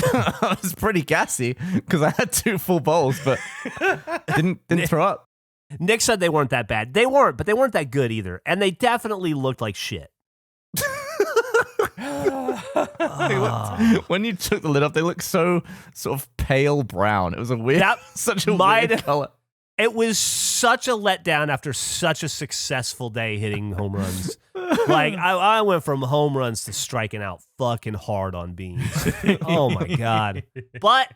pretty gassy because I had 2 full bowls, but didn't throw up. Nick said they weren't that bad. They weren't, but they weren't that good either, and they definitely looked like shit. When you took the lid off, they looked so sort of pale brown. It was such a weird color. It was such a letdown after such a successful day hitting home runs. Like I went from home runs to striking out fucking hard on beans. Oh my god! But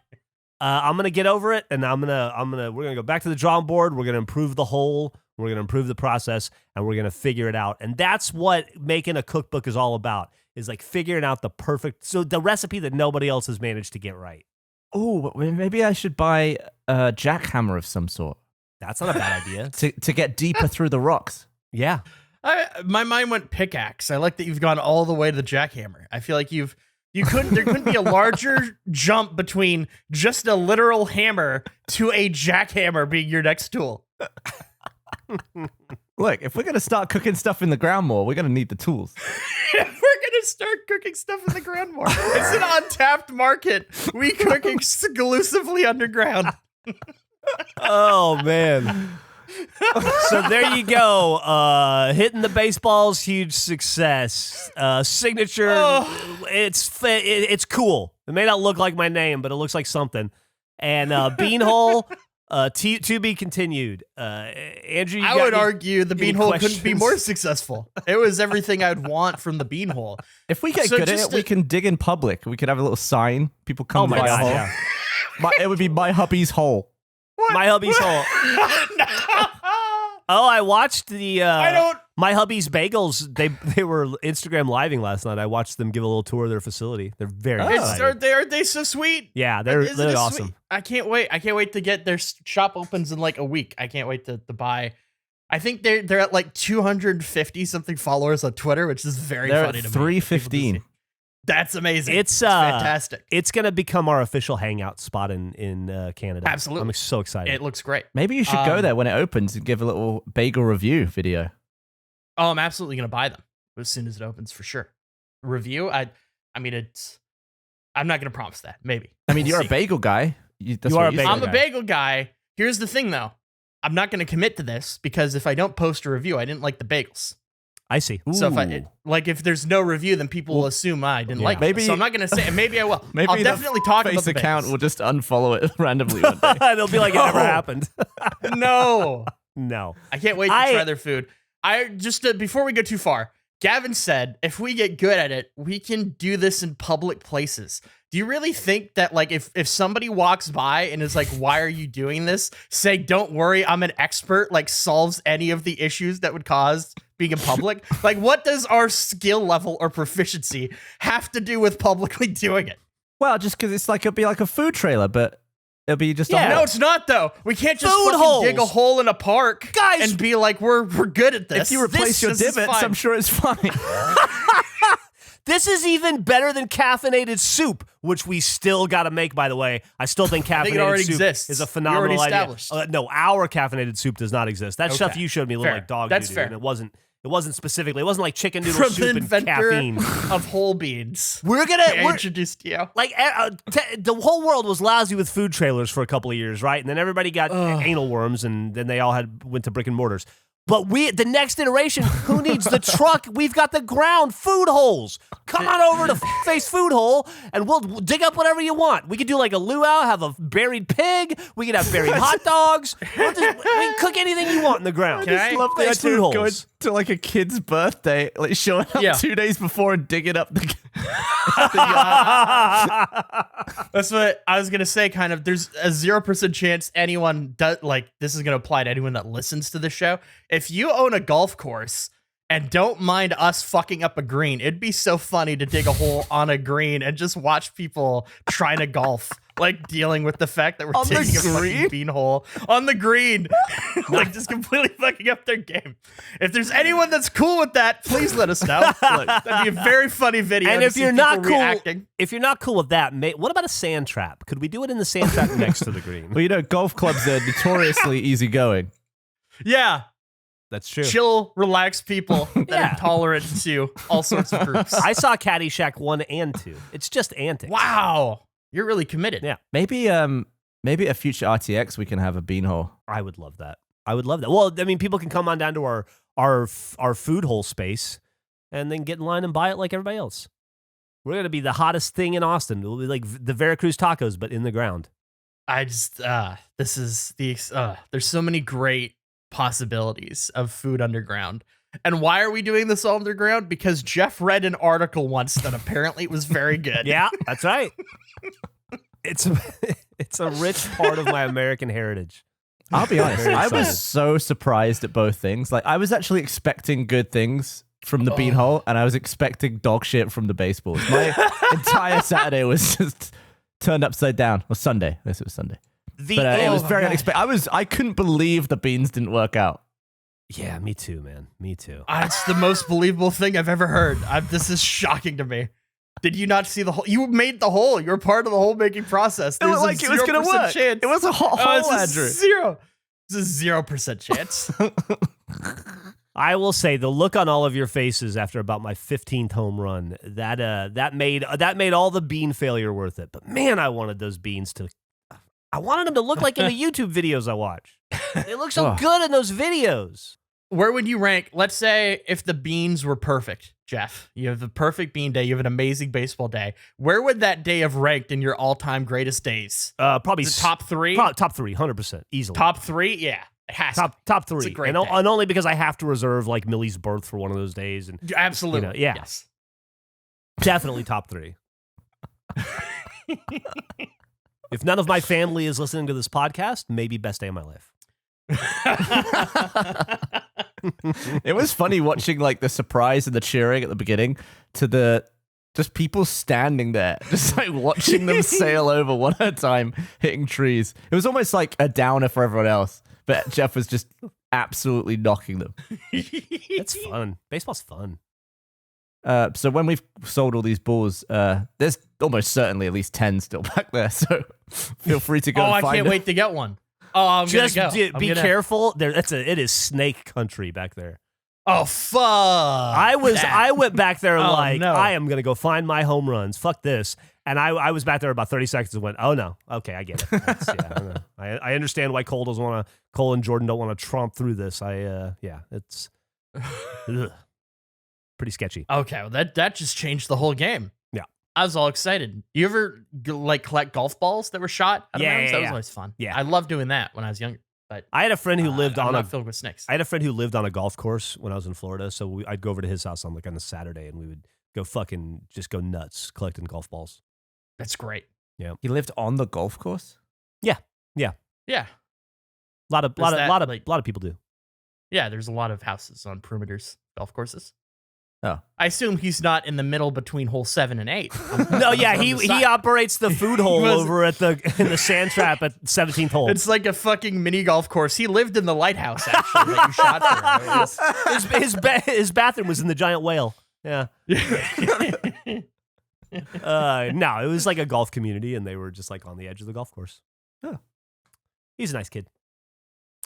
I'm gonna get over it, and we're gonna go back to the drawing board. We're gonna improve the hole. We're gonna improve the process, and we're gonna figure it out. And that's what making a cookbook is all about. Is like figuring out the recipe that nobody else has managed to get right. Oh, maybe I should buy a jackhammer of some sort. That's not a bad idea. to get deeper through the rocks. Yeah. My mind went pickaxe. I like that you've gone all the way to the jackhammer. I feel like there couldn't be a larger jump between just a literal hammer to a jackhammer being your next tool. Look, if we're going to start cooking stuff in the ground more, we're going to need the tools. If we're going to start cooking stuff in the ground more. It's an untapped market. We cook exclusively underground. Oh, man. So there you go. Hitting the baseball's huge success. Signature. It's cool. It may not look like my name, but it looks like something. And beanhole. To be continued. Andrew, I would argue the beanhole couldn't be more successful. It was everything I'd want from the beanhole. If we get good at it, we can dig in public. We could have a little sign. People come by a hole. Yeah. It would be my hubby's hole. What? My hubby's hole. Oh, I watched My Hubby's Bagels. They were Instagram living last night. I watched them give a little tour of their facility. They're very excited. Aren't they so sweet? Yeah, they're awesome. Sweet? I can't wait to get their shop opens in like a week. I can't wait to buy. I think they're at like 250 something followers on Twitter, which is very funny to me. 315. That's amazing. It's fantastic. It's gonna become our official hangout spot in Canada. Absolutely, I'm so excited. It looks great. Maybe you should go there when it opens and give a little bagel review video. Oh, I'm absolutely gonna buy them as soon as it opens for sure. Review? I'm not gonna promise that. Maybe. I mean, you're a bagel guy. I'm a bagel guy. Here's the thing, though. I'm not gonna commit to this because if I don't post a review, I didn't like the bagels. I see. Ooh. So if there's no review, then people will assume I didn't like it. So I'm not going to say it. Maybe I will. Maybe I'll definitely talk about the account will just unfollow it randomly one day. It'll be like it never happened. No. I can't wait to try their food. Before we go too far, Gavin said if we get good at it, we can do this in public places. Do you really think that like if somebody walks by and is like, why are you doing this? Say, don't worry, I'm an expert, like solves any of the issues that would cause being in public. Like, what does our skill level or proficiency have to do with publicly doing it? Well, just because it's like it'll be like a food trailer, but it'll be just a hole. No, it's not though. We can't just Food fucking holes. dig a hole in a park, Guys, and be like, we're good at this. If you replace your This is divots, fine. I'm sure it's fine. This is even better than caffeinated soup, which we still got to make, by the way. I still think caffeinated think it already soup exists. is a We phenomenal already idea. established. No, our caffeinated soup does not exist. That stuff Okay. you showed me looked Fair. like dog That's doo-doo, fair. and it wasn't specifically. It wasn't like chicken noodle From the soup and inventor caffeine. of whole beans. We're I gonna introduced you. like the whole world was lousy with food trailers for a couple of years, right? And then everybody got anal worms, and then they all went to brick and mortars. But the next iteration, who needs the truck? We've got the ground food holes. Come on over to Face Food Hole, and we'll dig up whatever you want. We could do like a luau, have a buried pig. We could have buried hot dogs. We can cook anything you want in the ground. Can I love the Face idea food of going holes. to like a kid's birthday, like showing up Yeah. 2 days before and digging up the. That's what I was gonna say. Kind of, there's a 0% chance anyone does like this is gonna apply to anyone that listens to the show. If you own a golf course and don't mind us fucking up a green, it'd be so funny to dig a hole on a green and just watch people trying to golf, like dealing with the fact that we're On the digging a fucking green? bean hole on the green, like just completely fucking up their game. If there's anyone that's cool with that, please let us know. Look, that'd be a very funny video. And to if see you're not people cool, reacting. if you're not cool with that, what about a sand trap? Could we do it in the sand trap next to the green? Well, you know, golf clubs are notoriously easygoing. Yeah. That's true. Chill, relaxed people that Yeah. are tolerant to all sorts of groups. I saw Caddyshack 1 and 2. It's just antics. Wow. You're really committed. Yeah. Maybe a future RTX we can have a beanhole. I would love that. I would love that. Well, I mean, people can come on down to our food hole space and then get in line and buy it like everybody else. We're going to be the hottest thing in Austin. We'll be like the Veracruz tacos, but in the ground. I just, this is there's so many great possibilities of food underground. And why are we doing this all underground? Because Geoff read an article once that apparently was very good. Yeah, that's right. It's a rich part of my American heritage. I'll be honest, Very I excited. was so surprised at both things. Like, I was actually expecting good things from the beanhole, and I was expecting dog shit from the baseballs. My entire Saturday was just turned upside down. Or Sunday. I guess it was Sunday. But it was very unexpected. I couldn't believe the beans didn't work out. Yeah, me too, man. Me too. It's the most believable thing I've ever heard. This is shocking to me. Did you not see the hole? You made the hole. You're part of the hole making process. It was like it was going to work. Chance. It was a hole, it's Andrew. zero. It's a 0% chance. I will say the look on all of your faces after about my 15th home run, that made all the bean failure worth it. But man, I wanted those beans I wanted them to look like in the YouTube videos I watch. They look so Oh. good in those videos. Where would you rank? Let's say if the beans were perfect, Geoff, you have the perfect bean day, you have an amazing baseball day. Where would that day have ranked in your all-time greatest days? Probably Is it top three? Top three, 100%, easily. Top three? Yeah. It has to. Top It's a three, great and day. only because I have to reserve like Millie's birth for one of those days, and Absolutely. You know, yeah. Yes. definitely top three. If none of my family is listening to this podcast, maybe best day of my life. It was funny watching like the surprise and the cheering at the beginning to the just people standing there, just like watching them sail over one at a time, hitting trees. It was almost like a downer for everyone else, but Geoff was just absolutely knocking them. It's fun. Baseball's fun. So when we've sold all these balls, there's almost certainly at least 10 still back there. So feel free to go Oh, and I find can't them. wait to get one. Oh, I'm Just gonna go. be I'm gonna- careful. It is snake country back there. Oh, fuck. I went back there Oh, like, no. I am going to go find my home runs. Fuck this. And I was back there about 30 seconds and went, oh no. Okay, I get it. I know. I understand why Cole and Jordan don't want to tromp through this. It's ugh. Pretty sketchy. Okay, well, that just changed the whole game. Yeah. I was all excited. You ever like collect golf balls that were shot out of Yeah, bounds? yeah, That was yeah. always fun. Yeah. I loved doing that when I was younger. But I had a friend who lived I'm on not a filled with snakes. I had a friend who lived on a golf course when I was in Florida, so I'd go over to his house on a Saturday, and we would go just go nuts collecting golf balls. That's great. He lived on the golf course? Yeah. A lot of people do. Yeah, there's a lot of houses on perimeters, golf courses. Oh. I assume he's not in the middle between hole 7 and 8. No, yeah, he operates the food hole was- over at in the sand trap at 17th hole. It's like a fucking mini golf course. He lived in the lighthouse, actually, that you shot for. His bathroom was in the giant whale. Yeah. No, it was like a golf community, and they were just like on the edge of the golf course. Oh. He's a nice kid.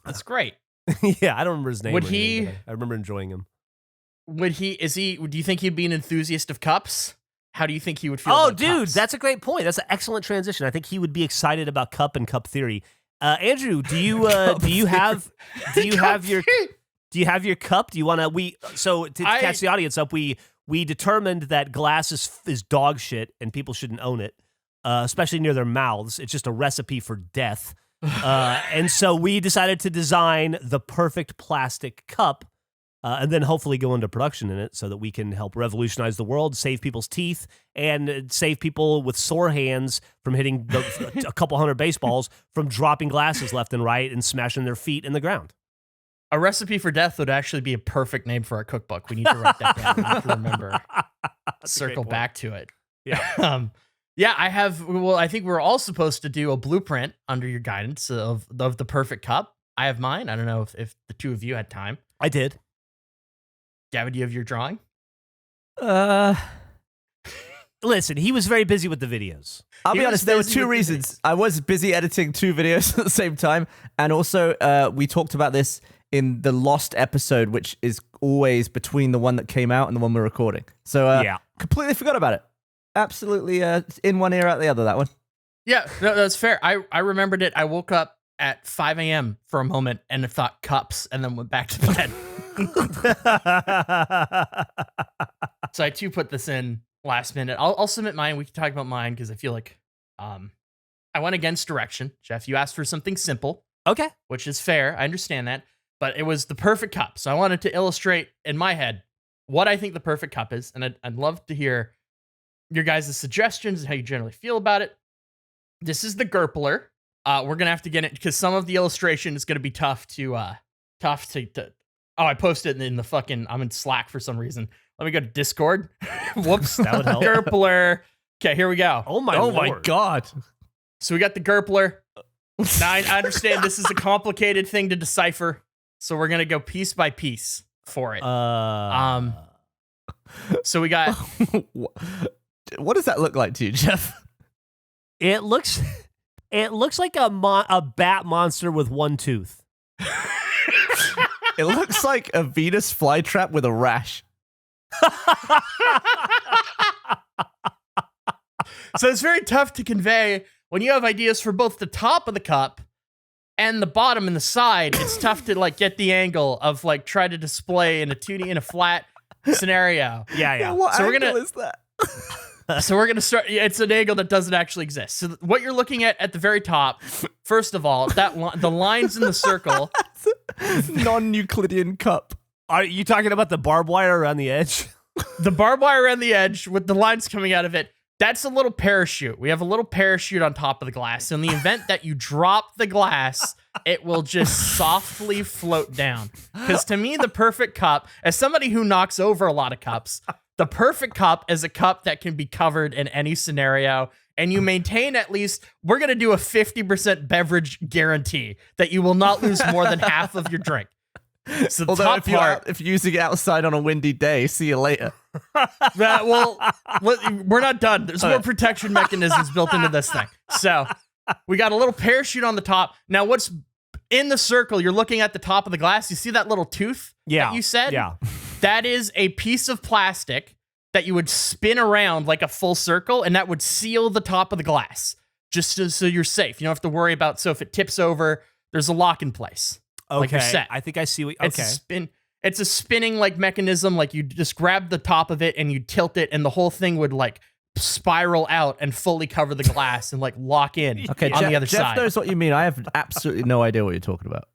That's great. Yeah, I don't remember his name. Would or anything, he- but I remember enjoying him. Do you think he'd be an enthusiast of cups? How do you think he would feel Oh, about dude, cups? that's a great point. That's an excellent transition. I think he would be excited about cup and cup theory. Andrew, do you have your cup? Do you want to catch the audience up? We determined that glass is dog shit and people shouldn't own it, especially near their mouths. It's just a recipe for death. And so we decided to design the perfect plastic cup. And then hopefully go into production in it so that we can help revolutionize the world, save people's teeth, and save people with sore hands from hitting a couple hundred baseballs from dropping glasses left and right and smashing their feet in the ground. A recipe for death would actually be a perfect name for our cookbook. We need to write that down. We need to remember. Circle back to it. Yeah. Yeah, I think we're all supposed to do a blueprint under your guidance of the perfect cup. I have mine. I don't know if the two of you had time. I did. Gavin, do you have your drawing? Listen, he was very busy with the videos. I'll He be was honest, there were busy two with the reasons. I was busy editing 2 videos at the same time, and also we talked about this in the lost episode, which is always between the one that came out and the one we're recording. So Yeah. completely forgot about it. Absolutely in one ear, out the other, that one. Yeah, no, that's fair. I remembered it. I woke up at 5 a.m. for a moment and I thought cups and then went back to bed. So I too put this in last minute. I'll submit mine. We can talk about mine because I feel like I went against direction. Geoff, you asked for something simple, Okay. which is fair. I understand that. But it was the perfect cup. So I wanted to illustrate in my head what I think the perfect cup is. And I'd love to hear your guys' suggestions and how you generally feel about it. This is the Gerpler. We're going to have to get it because some of the illustration is going to be tough to oh, I posted it in the fucking, I'm in Slack for some reason. Let me go to Discord. Whoops. That would help. Gerpler. Okay, here we go. Oh my Lord. God. So we got the Gerpler. Now I understand this is a complicated thing to decipher. So we're going to go piece by piece for it. So we got, What does that look like to you, Geoff? It looks like a bat monster with one tooth. It looks like a Venus flytrap with a rash. so it's very tough to convey when you have ideas for both the top of the cup and the bottom and the side. It's tough to like get the angle of like try to display in a 2D in a flat scenario. Yeah. What So we're angle gonna- is that? So we're gonna start. It's an angle that doesn't actually exist. So what you're looking at the very top, first of all, the lines in the circle. Non-Euclidean cup. Are you talking about the barbed wire around the edge? The barbed wire around the edge with the lines coming out of it, that's a little parachute. We have a little parachute on top of the glass. So in the event that you drop the glass, it will just softly float down. Because to me, the perfect cup, as somebody who knocks over a lot of cups, the perfect cup is a cup that can be covered in any scenario. And you maintain at least, we're going to do a 50% beverage guarantee that you will not lose more than half of your drink. So the Although top part, if you're using it outside on a windy day, see you later. we're not done. There's more protection mechanisms built into this thing. So we got a little parachute on the top. Now, what's in the circle? You're looking at the top of the glass. You see that little tooth that you said? Yeah. That is a piece of plastic that you would spin around like a full circle, and that would seal the top of the glass, just so you're safe. You don't have to worry about, so if it tips over, there's a lock in place. Okay. Like you're set. I think I see what. It's Okay. It's a spinning like mechanism. Like you just grab the top of it and you tilt it, and the whole thing would like spiral out and fully cover the glass and like lock in Okay, on the other Geoff side. knows what you mean. I have absolutely no idea what you're talking about.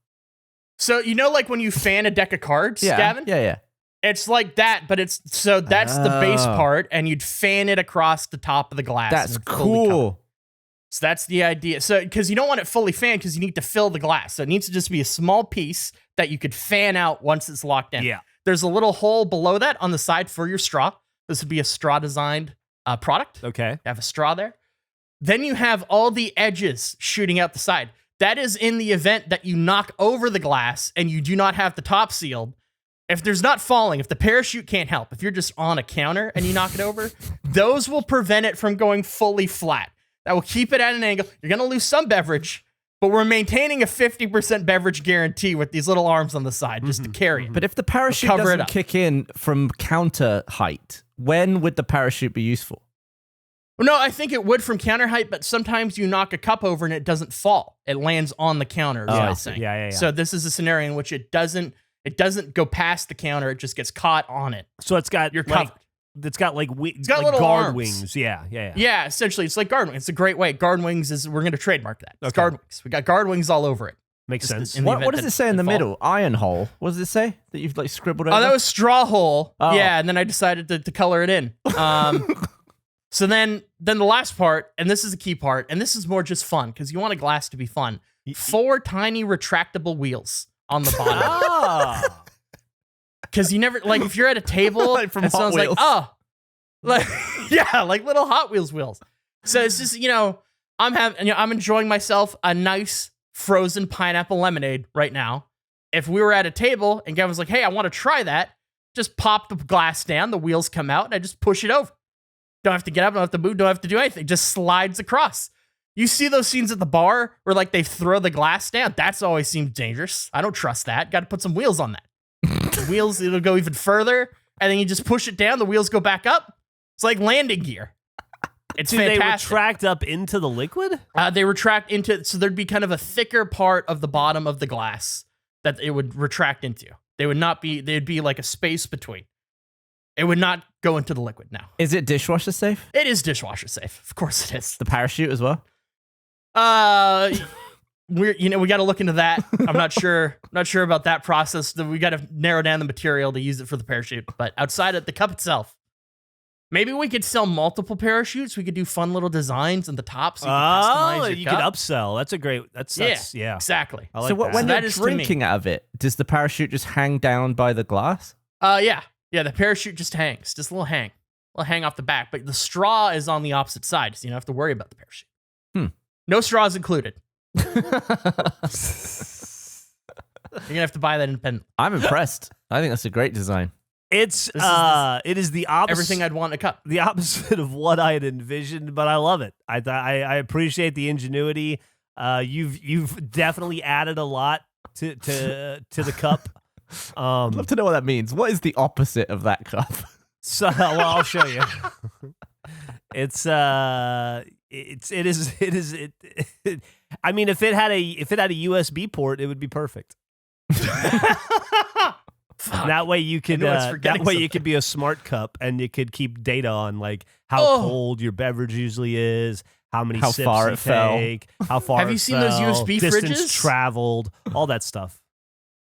So you know, like when you fan a deck of cards, Gavin? Yeah. It's like that, but that's the base Oh. part, and you'd fan it across the top of the glass. That's and it'd fully cover. cool. So that's the idea. So because you don't want it fully fanned because you need to fill the glass. So it needs to just be a small piece that you could fan out once it's locked in. Yeah. There's a little hole below that on the side for your straw. This would be a straw designed product. Okay. You have a straw there. Then you have all the edges shooting out the side. That is in the event that you knock over the glass and you do not have the top sealed. If there's not falling, if the parachute can't help, if you're just on a counter and you knock it over, those will prevent it from going fully flat. That will keep it at an angle. You're going to lose some beverage, but we're maintaining a 50% beverage guarantee with these little arms on the side just to carry it. But if the parachute Cover it doesn't up. kick in from counter height, when would the parachute be useful? No, I think it would from counter height, but sometimes you knock a cup over and it doesn't fall. It lands on the counter. Oh, is what I I'm see. saying. Yeah. So this is a scenario in which it doesn't go past the counter. It just gets caught on it. So it's got You're like, covered. it's got like got like little guard arms. wings. Yeah. Yeah, essentially, it's like guard wings. It's a great way. Guard wings is, we're going to trademark that. It's Okay. guard wings. We got guard wings all over it. Makes Just sense. in the What event does that it say in the fall. middle? Iron hole. What does it say that you've like scribbled over? Oh, that was straw hole. Oh. Yeah, and then I decided to color it in. So then the last part, and this is the key part, and this is more just fun because you want a glass to be fun. 4 tiny retractable wheels on the bottom. Ah. Because you never, like, if you're at a table Like from and Hot someone's like, Wheels. oh, like, yeah, like little Hot Wheels wheels. So it's just, I'm enjoying myself a nice frozen pineapple lemonade right now. If we were at a table and Gavin's like, hey, I want to try that, just pop the glass down, the wheels come out, and I just push it over. Don't have to get up, don't have to move, don't have to do anything. Just slides across. You see those scenes at the bar where like they throw the glass down? That's always seems dangerous. I don't trust that. Got to put some wheels on that. The wheels, it'll go even further, and then you just push it down, the wheels go back up. It's like landing gear. It's Do they fantastic. retract up into the liquid? They retract into, so there'd be kind of a thicker part of the bottom of the glass that it would retract into. They'd be like a space between. It would not go into the liquid now. Is it dishwasher safe? It is dishwasher safe. Of course it is. The parachute as well? We got to look into that. I'm not sure about that process. We got to narrow down the material to use it for the parachute. But outside of the cup itself, maybe we could sell multiple parachutes. We could do fun little designs on the top. So you can customize your you cup. could upsell. That's a great. That's yeah. Exactly. I like So that. when that you're is to me. drinking out of it, does the parachute just hang down by the glass? Yeah. The parachute just hangs, just a little hang off the back. But the straw is on the opposite side, so you don't have to worry about the parachute. No straws included. You're gonna have to buy that independently. I'm impressed. I think that's a great design. It is the opposite. Everything I'd want in a cup. The opposite of what I had envisioned, but I love it. I appreciate the ingenuity. You've definitely added a lot to the cup. I'd love to know what that means. What is the opposite of that cup? So well, I'll show you. It is. I mean, if it had a USB port, it would be perfect. That way you could you could be a smart cup and you could keep data on like how cold your beverage usually is, how many sips far you it fell. take, how far Have it you seen those fell, USB distance fridges? traveled, all that stuff.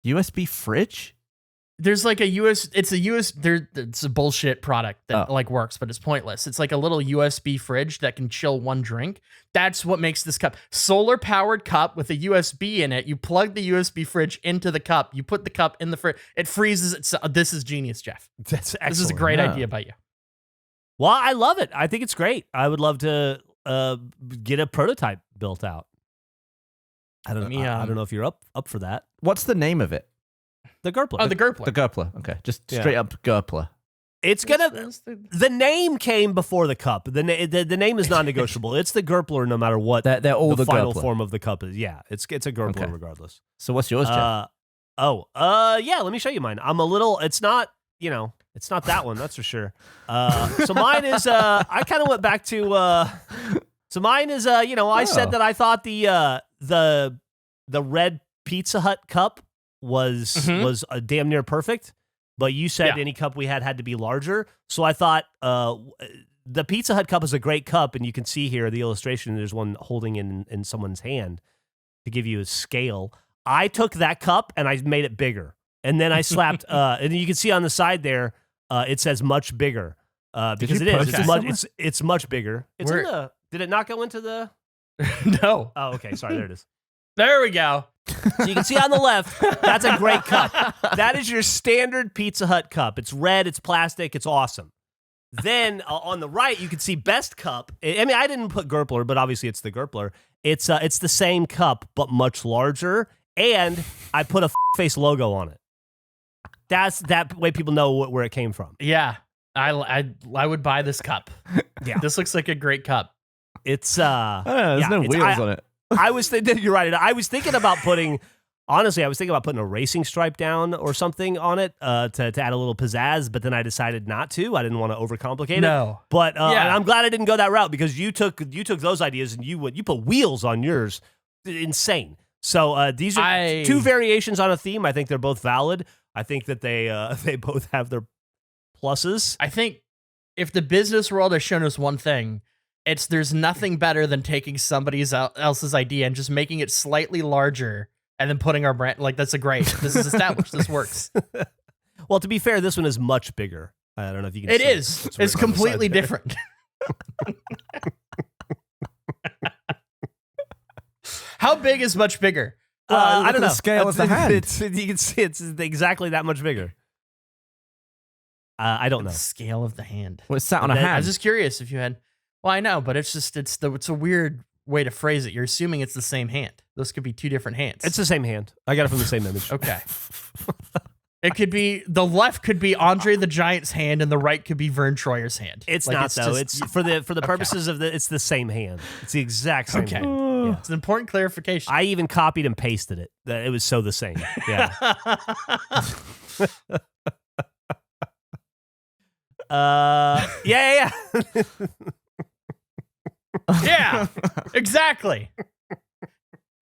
USB fridge? There's like it's a bullshit product that like works, but it's pointless. It's like a little USB fridge that can chill one drink. That's what makes this cup. Solar powered cup with a USB in it. You plug the USB fridge into the cup. You put the cup in the fridge. It freezes itself. This is genius, Jeff. That's excellent. This is a great idea by you. Well, I love it. I think it's great. I would love to get a prototype built out. I don't know if you're up for that. What's the name of it? The Gerpler. Oh, the Gerpler. The Gerpler. Okay. Just straight up Gerpler. It's the name came before the cup. The name is non-negotiable. It's the Gerpler no matter what. They're all the final Gerpler. form of the cup is. Yeah, it's a Gerpler Okay. regardless. So what's yours, Jeff? Yeah, let me show you mine. it's not that one, that's for sure. So mine is I kind of went back to so mine is I said that I thought the red Pizza Hut cup was damn near perfect, but you said any cup we had to be larger. So I thought the Pizza Hut cup is a great cup, and you can see here the illustration. There's one holding in someone's hand to give you a scale. I took that cup and I made it bigger, and then I slapped. And you can see on the side there, it says much bigger because it is. It's much bigger. It's in the. Did it not go into the? No. Oh, okay. Sorry, there it is. There we go. So you can see on the left, that's a great cup. That is your standard Pizza Hut cup. It's red, it's plastic, it's awesome. Then on the right, you can see best cup. I mean, I didn't put Gerpler, but obviously it's the Gerpler. It's the same cup, but much larger, and I put a face logo on it. That's that way people know where it came from. Yeah. I would buy this cup. Yeah. This looks like a great cup. It's I don't know, there's no wheels on it. I was thinking, you're right. I was thinking about putting, honestly, a racing stripe down or something on it to add a little pizzazz, but then I decided not to. I didn't want to overcomplicate it. But Yeah. I'm glad I didn't go that route because you took those ideas and you put wheels on yours. Insane. So these are two variations on a theme. I think they're both valid. I think that they both have their pluses. I think if the business world has shown us one thing, it's there's nothing better than taking somebody else's idea and just making it slightly larger and then putting our brand, like, this is established. This works. Well, to be fair, this one is much bigger. I don't know if you can It see is. It's completely different. How big is much bigger? I don't know. The scale of the hand. You can see it's exactly that much bigger. I don't know. The scale of the hand. Well, it's sat on a I hand. was just curious if you had. Well, I know, but it's a weird way to phrase it. You're assuming it's the same hand. Those could be two different hands. It's the same hand. I got it from the same image. Okay. It could be the left could be Andre the Giant's hand, and the right could be Vern Troyer's hand. It's not though. It's for the purposes of it's the same hand. It's the exact same. Okay. Hand. Yeah. It's an important clarification. I even copied and pasted it. That it was so the same. Yeah. Yeah. Yeah, exactly.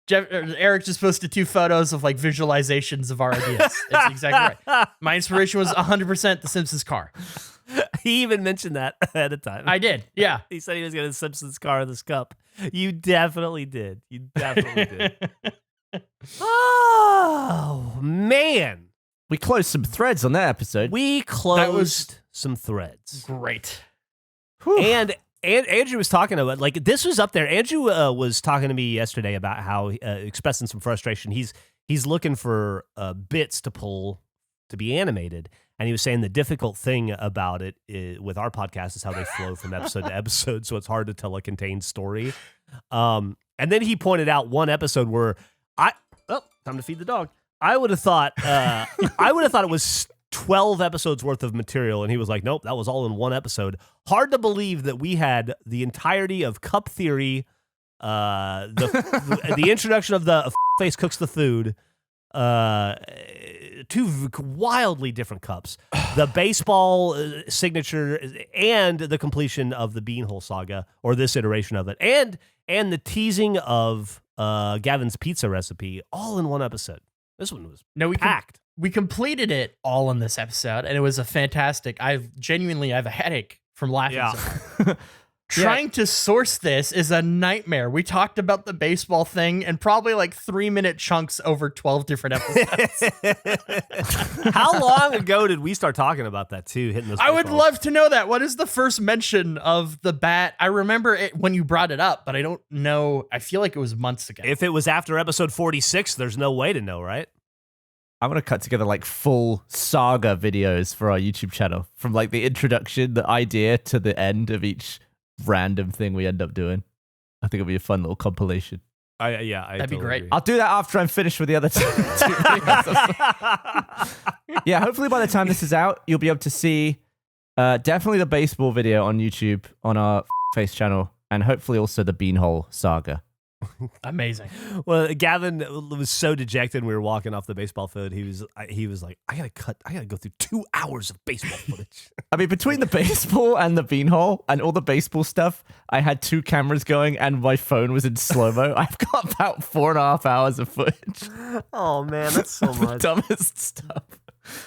Eric just posted 2 photos of like visualizations of our ideas. It's exactly right. My inspiration was 100% the Simpsons car. He even mentioned that ahead of time. I did. Yeah. He said he was going to Simpsons car in this cup. You definitely did. You definitely did. Oh, man. We closed some threads on that episode. We closed some threads. Great. Whew. And Andrew was talking about, like, this was up there. Andrew was talking to me yesterday about how expressing some frustration. He's looking for bits to pull to be animated. And he was saying the difficult thing about it with our podcast is how they flow from episode to episode. So it's hard to tell a contained story. And then he pointed out one episode where time to feed the dog. I would have thought it was 12 episodes worth of material, and he was like, nope, that was all in one episode. Hard to believe that we had the entirety of Cup Theory, the introduction of the face cooks the food, 2 wildly different cups, the baseball signature, and the completion of the Beanhole saga, or this iteration of it, and the teasing of Gavin's pizza recipe, all in one episode. This one was packed. We completed it all in this episode, and it was a fantastic. I have a headache from laughing so hard. Trying to source this is a nightmare. We talked about the baseball thing and probably like 3-minute chunks over 12 different episodes. How long ago did we start talking about that too? Hitting those. I would love to know that. What is the first mention of the bat? I remember it when you brought it up, but I don't know. I feel like it was months ago. If it was after episode 46, there's no way to know, right? I'm going to cut together like full saga videos for our YouTube channel, from like the introduction, the idea, to the end of each random thing we end up doing. I think it'll be a fun little compilation. That'd be great. Agree. I'll do that after I'm finished with the other two videos. Yeah, hopefully by the time this is out, you'll be able to see definitely the baseball video on YouTube on our Face channel, and hopefully also the Beanhole saga. Amazing. Well, Gavin was so dejected when we were walking off the baseball field. He was like, I gotta go through 2 hours of baseball footage. I mean, between the baseball and the Beanhole and all the baseball stuff, I had 2 cameras going and my phone was in slow-mo. I've got about 4.5 hours of footage. Oh man, that's so The much. dumbest stuff.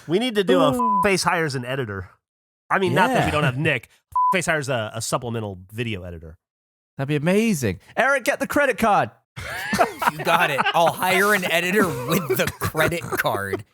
We need to do a Face hires an editor. I mean, not that Yeah. we don't have Nick. Face hires a supplemental video editor. That'd be amazing. Eric, get the credit card. You got it. I'll hire an editor with the credit card.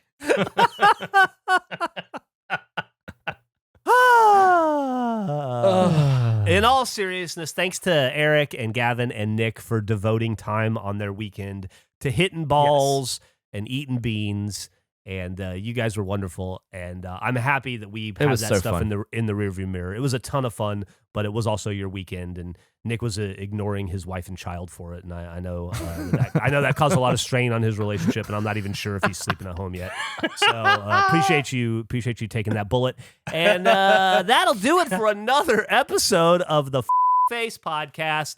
in all seriousness, thanks to Eric and Gavin and Nick for devoting time on their weekend to hitting balls and eating beans. And you guys were wonderful, and I'm happy that we had that stuff fun. in the rearview mirror. It was a ton of fun, but it was also your weekend, and Nick was ignoring his wife and child for it. And I know that caused a lot of strain on his relationship, and I'm not even sure if he's sleeping at home yet. So appreciate you taking that bullet, and that'll do it for another episode of the Face Podcast.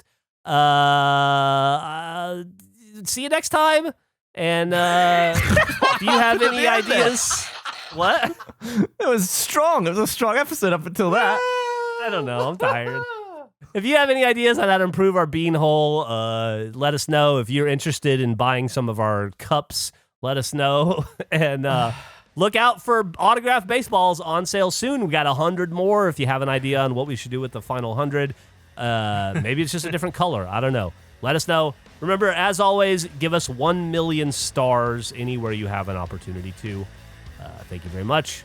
See you next time. And if you have any ideas, what? It was strong. It was a strong episode up until that. I don't know. I'm tired. If you have any ideas on how to improve our bean hole, let us know. If you're interested in buying some of our cups, let us know. And look out for autographed baseballs on sale soon. We got 100 more. If you have an idea on what we should do with the final 100, maybe it's just a different color. I don't know. Let us know. Remember, as always, give us 1 million stars anywhere you have an opportunity to. Thank you very much.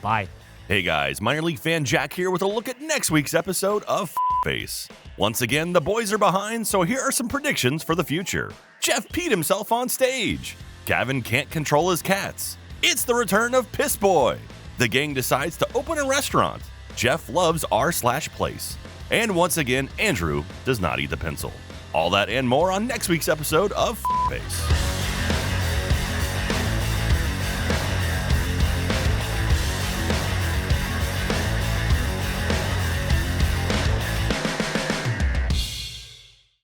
Bye. Hey guys, minor league fan Jack here with a look at next week's episode of Face. Once again, the boys are behind, so here are some predictions for the future. Geoff peed himself on stage. Gavin can't control his cats. It's the return of Piss Boy. The gang decides to open a restaurant. Geoff loves r/place. And once again, Andrew does not eat the pencil. All that and more on next week's episode of Face.